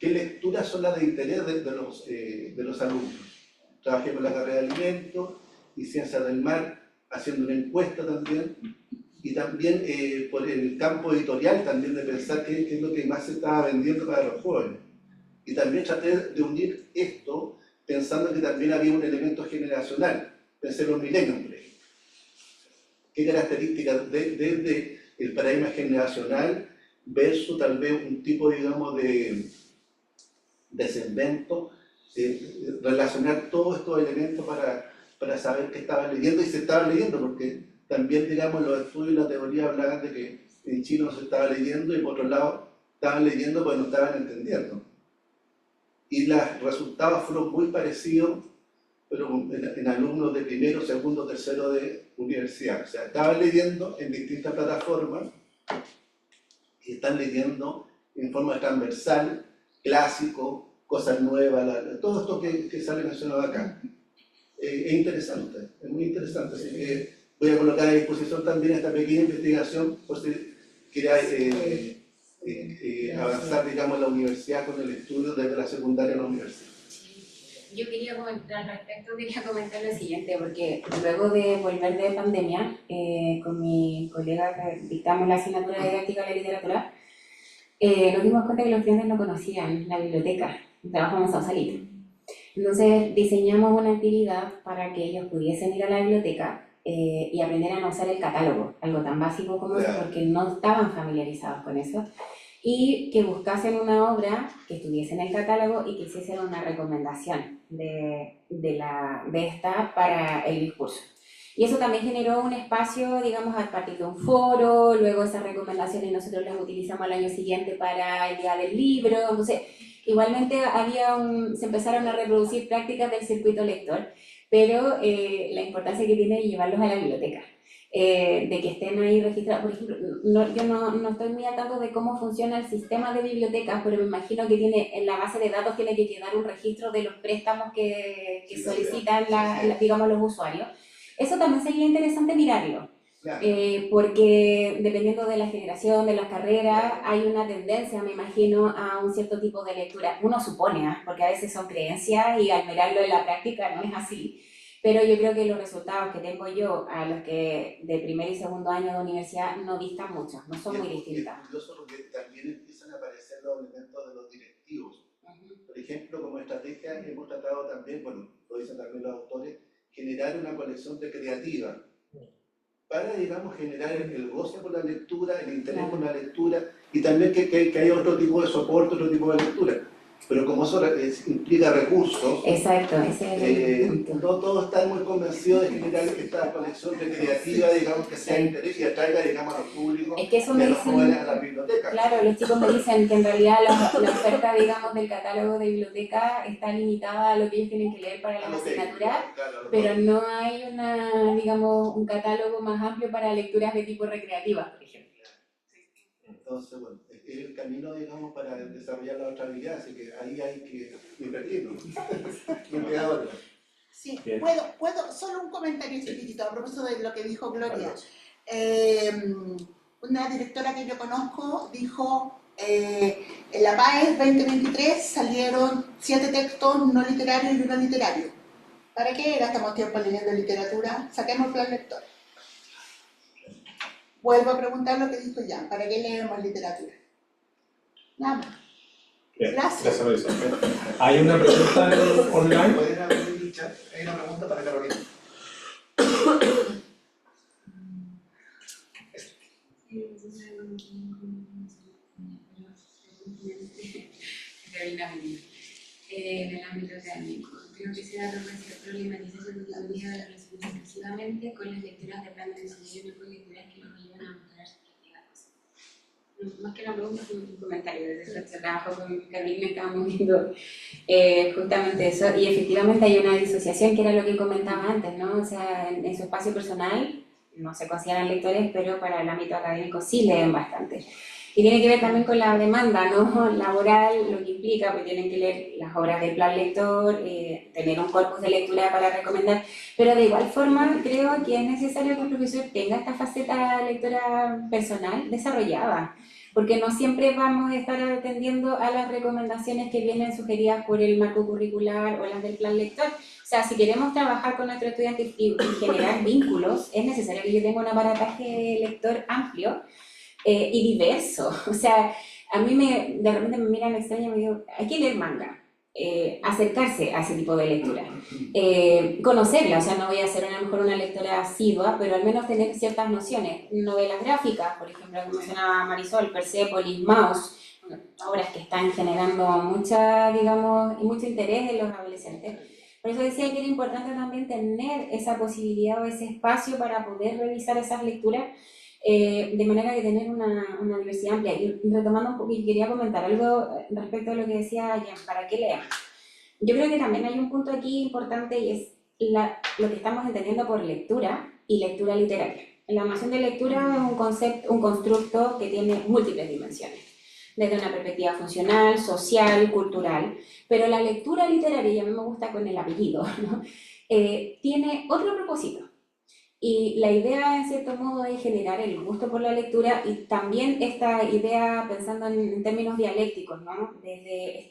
lecturas son las de interés de los alumnos? Trabajé con la carrera de alimentos y ciencias del mar, haciendo una encuesta también, y también por el campo editorial también de pensar qué es lo que más se estaba vendiendo para los jóvenes. Y también traté de unir esto pensando que también había un elemento generacional. Pensé en los millennials, por ejemplo. ¿Qué características desde el paradigma generacional versus tal vez un tipo, digamos, de segmento, relacionar todos estos elementos para saber qué estaban leyendo y se estaban leyendo, porque también, digamos, los estudios y la teoría hablaban de que en Chile no se estaba leyendo y por otro lado estaban leyendo porque no estaban entendiendo. Y los resultados fueron muy parecidos, pero en alumnos de primero, segundo, tercero de universidad. O sea, estaban leyendo en distintas plataformas y están leyendo en forma transversal, clásico, cosas nuevas, todo esto que sale mencionado acá. Es interesante, es muy interesante. Así que voy a colocar a disposición también esta pequeña investigación por si queráis avanzar, digamos, en la universidad con el estudio desde la secundaria a la universidad. Yo quería comentar al respecto, quería comentar lo siguiente, porque luego de volver de pandemia, con mi colega que dictamos la asignatura de didáctica de la literatura, nos dimos cuenta que los estudiantes no conocían la biblioteca, trabajamos en Sausalito. Entonces diseñamos una actividad para que ellos pudiesen ir a la biblioteca y aprendieran a usar el catálogo, algo tan básico como eso, porque no estaban familiarizados con eso, y que buscasen una obra que estuviese en el catálogo y que hiciesen una recomendación de esta para el discurso. Y eso también generó un espacio, digamos, a partir de un foro, luego esas recomendaciones nosotros las utilizamos al año siguiente para el día del libro, entonces igualmente se empezaron a reproducir prácticas del circuito lector, pero la importancia que tiene llevarlos a la biblioteca. De que estén ahí registrados. Por ejemplo, yo no estoy muy al tanto de cómo funciona el sistema de bibliotecas, pero me imagino que en la base de datos tiene que quedar un registro de los préstamos que solicitan digamos, los usuarios. Eso también sería interesante mirarlo, porque dependiendo de la generación, de las carreras, hay una tendencia, me imagino, a un cierto tipo de lectura. Uno supone, porque a veces son creencias y al mirarlo en la práctica no es así. Pero yo creo que los resultados que tengo yo a los que de primer y segundo año de universidad no distan mucho, no son muy distintas. Es curioso porque también empiezan a aparecer los elementos de los directivos. Por ejemplo, como estrategia hemos tratado también, bueno, lo dicen también los autores, generar una colección recreativa para, digamos, generar el goce por la lectura, el interés por la lectura y también que haya otro tipo de soporte, otro tipo de lectura. pero como eso implica recursos, Exacto, ese es el punto. no todos están muy convencidos de generar esta colección recreativa, digamos, que sea interés y atraiga, digamos, al público Es que eso y me a los dicen, jóvenes a la biblioteca. claro, los chicos me dicen que en realidad la oferta, digamos, del catálogo de biblioteca está limitada a lo que ellos tienen que leer para A las lo técnico, asignaturas, claro, a lo pero técnico. no hay digamos, un catálogo más amplio para lecturas de tipo recreativas, por ejemplo. Entonces, bueno, es el camino, digamos, para desarrollar la otra habilidad, así que ahí hay que invertirlo. Investigadores. Sí, Bien. puedo, solo un comentario chiquitito a propósito de lo que dijo Gloria. Una directora que yo conozco dijo, en la PAES 2023 salieron 7 textos no literarios y 1 literario. ¿Para qué gastamos tiempo leyendo literatura? Saquemos el plan lector. Vuelvo a preguntar lo que dijo Jan, ¿para qué leemos literatura? Nada más. Bien, Gracias. Mauricio. Hay una pregunta online. ¿Pueden abrir el chat? Hay una pregunta para Carolina. Carolina Medina. En el ámbito académico, creo que se da problematizar su categoría de la relación exclusivamente con las lecturas de plan de desarrollo y no con lecturas que nos ayudan a mejorar sus prácticas. Más que una pregunta, fue un comentario. Desde el trabajo con Carolina estábamos viendo justamente eso, y efectivamente hay una disociación que era lo que comentaba antes, ¿no? O sea, en su espacio personal no se consideran lectores, pero para el ámbito académico sí leen bastante. Y tiene que ver también con la demanda, ¿no? Laboral, lo que implica, pues tienen que leer las obras del plan lector, tener un corpus de lectura para recomendar, pero de igual forma creo que es necesario que el profesor tenga esta faceta lectora personal desarrollada, porque no siempre vamos a estar atendiendo a las recomendaciones que vienen sugeridas por el marco curricular o las del plan lector. O sea, si queremos trabajar con nuestros estudiantes y generar vínculos, es necesario que yo tenga un aparataje lector amplio, y diverso. O sea, a mí de repente me miran extraño y me digo, hay que leer manga, acercarse a ese tipo de lectura, conocerla. O sea, no voy a ser a lo mejor una lectora asidua, pero al menos tener ciertas nociones. Novelas gráficas, por ejemplo, como mencionaba Marisol, Persepolis, Maus, obras que están generando mucho interés en los adolescentes. Por eso decía que era importante también tener esa posibilidad o ese espacio para poder revisar esas lecturas, de manera que tener una diversidad amplia. Y retomando un poco, y quería comentar algo respecto a lo que decía Jan, ¿para qué leemos? Yo creo que también hay un punto aquí importante, y es lo que estamos entendiendo por lectura y lectura literaria. La noción de lectura es un constructo que tiene múltiples dimensiones, desde una perspectiva funcional, social, cultural, pero la lectura literaria, y a mí me gusta con el apellido, ¿no? Tiene otro propósito. Y la idea, en cierto modo, es generar el gusto por la lectura, y también esta idea pensando en términos dialécticos, ¿no? Desde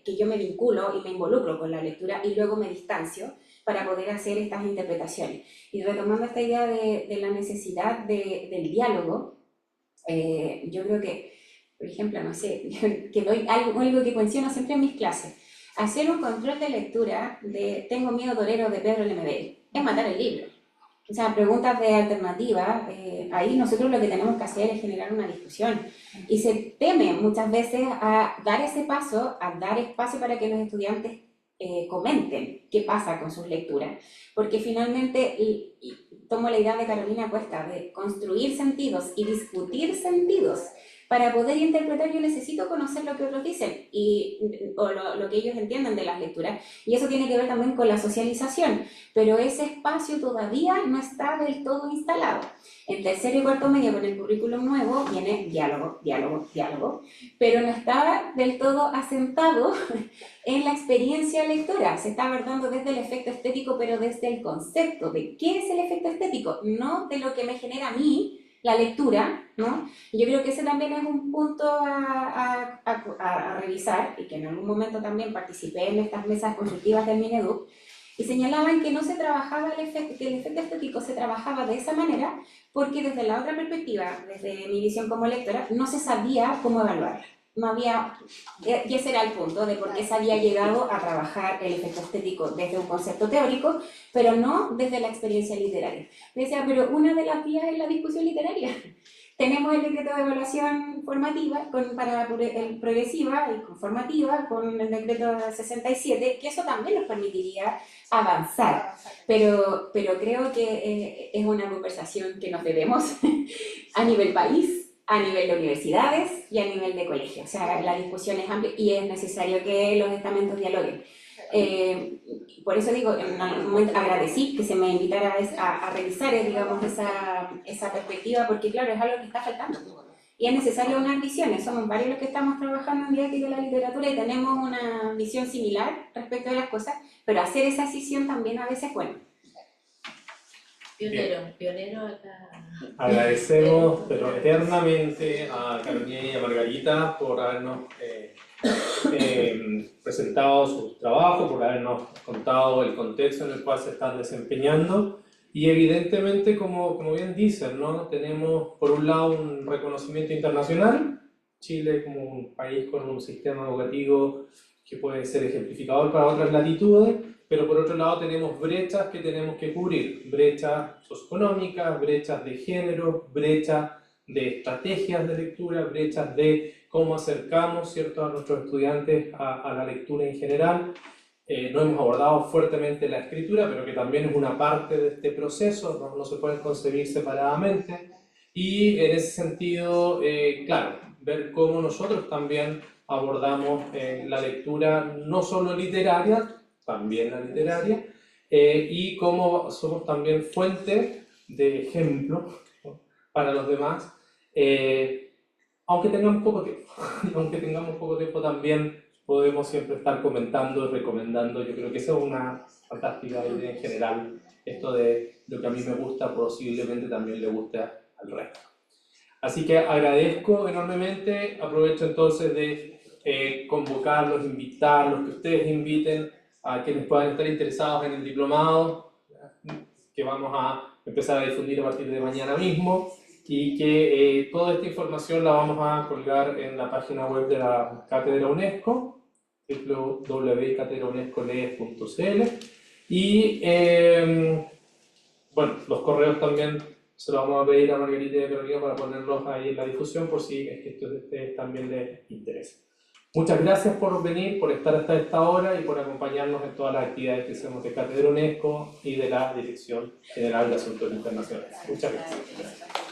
que yo me vinculo y me involucro con la lectura y luego me distancio para poder hacer estas interpretaciones. Y retomando esta idea de la necesidad del diálogo, yo creo que, por ejemplo, no sé, que doy algo que menciono siempre en mis clases: hacer un control de lectura de Tengo miedo torero de Pedro Lemebel es matar el libro. O sea, preguntas de alternativa, ahí nosotros lo que tenemos que hacer es generar una discusión. Y se teme muchas veces a dar ese paso, a dar espacio para que los estudiantes comenten qué pasa con sus lecturas. Porque finalmente, y tomo la idea de Carolina Cuesta, de construir sentidos y discutir sentidos. Para poder interpretar, yo necesito conocer lo que otros dicen o lo que ellos entienden de las lecturas, y eso tiene que ver también con la socialización, pero ese espacio todavía no está del todo instalado. En tercero y cuarto medio, con el currículum nuevo, viene diálogo, diálogo, diálogo, pero no está del todo asentado en la experiencia lectora. Se está abordando desde el efecto estético, pero desde el concepto de qué es el efecto estético, no de lo que me genera a mí la lectura, ¿no? Yo creo que ese también es un punto a revisar, y que en algún momento también participé en estas mesas consultivas del Mineduc, y señalaban que no se trabajaba que el efecto estético se trabajaba de esa manera porque desde la otra perspectiva, desde mi visión como lectora, no se sabía cómo evaluarla. No había, y ese era el punto de por qué se había llegado a trabajar el efecto estético desde un concepto teórico, pero no desde la experiencia literaria. Me decía, pero una de las vías es la discusión literaria. tenemos el decreto de evaluación formativa progresiva y formativa con el decreto 67, que eso también nos permitiría avanzar. Pero creo que es una conversación que nos debemos a nivel país, a nivel de universidades y a nivel de colegio. O sea, la discusión es amplia y es necesario que los estamentos dialoguen. Por eso digo, en algún momento agradecí que se me invitara a revisar, digamos, esa perspectiva, porque claro, es algo que está faltando. Y es necesario unas visiones, somos varios los que estamos trabajando en didáctica de la literatura y tenemos una visión similar respecto de las cosas, pero hacer esa decisión también a veces es bueno. Pionero acá. Agradecemos, pero eternamente, a Carolina y a Margarita por habernos presentado sus trabajos, por habernos contado el contexto en el cual se están desempeñando. Y evidentemente, como bien dicen, ¿no? Tenemos por un lado un reconocimiento internacional, Chile como un país con un sistema educativo que puede ser ejemplificador para otras latitudes, pero por otro lado tenemos brechas que tenemos que cubrir, brechas socioeconómicas, brechas de género, brechas de estrategias de lectura, brechas de cómo acercamos, ¿cierto?, a nuestros estudiantes a la lectura en general. No hemos abordado fuertemente la escritura, pero que también es una parte de este proceso, no se pueden concebir separadamente. Y en ese sentido, claro, ver cómo nosotros también abordamos la lectura no solo literaria, también la literaria, y cómo somos también fuente de ejemplo, ¿no?, para los demás, aunque tengamos poco tiempo. Aunque tengamos poco tiempo también podemos siempre estar comentando y recomendando. Yo creo que esa es una fantástica idea en general. Esto de lo que a mí me gusta posiblemente también le gusta al resto. Así que agradezco enormemente. Aprovecho entonces de convocarlos, invitarlos, que ustedes inviten a quienes puedan estar interesados en el diplomado, que vamos a empezar a difundir a partir de mañana mismo, y que toda esta información la vamos a colgar en la página web de la Cátedra UNESCO, www.catedraunescolees.cl, y bueno, los correos también se los vamos a pedir a Margarita y a Carolina para ponerlos ahí en la difusión por si es que esto a ustedes también les interesa. Muchas gracias por venir, por estar hasta esta hora y por acompañarnos en todas las actividades que hacemos de Cátedra UNESCO y de la Dirección General de Asuntos Internacionales. Muchas gracias.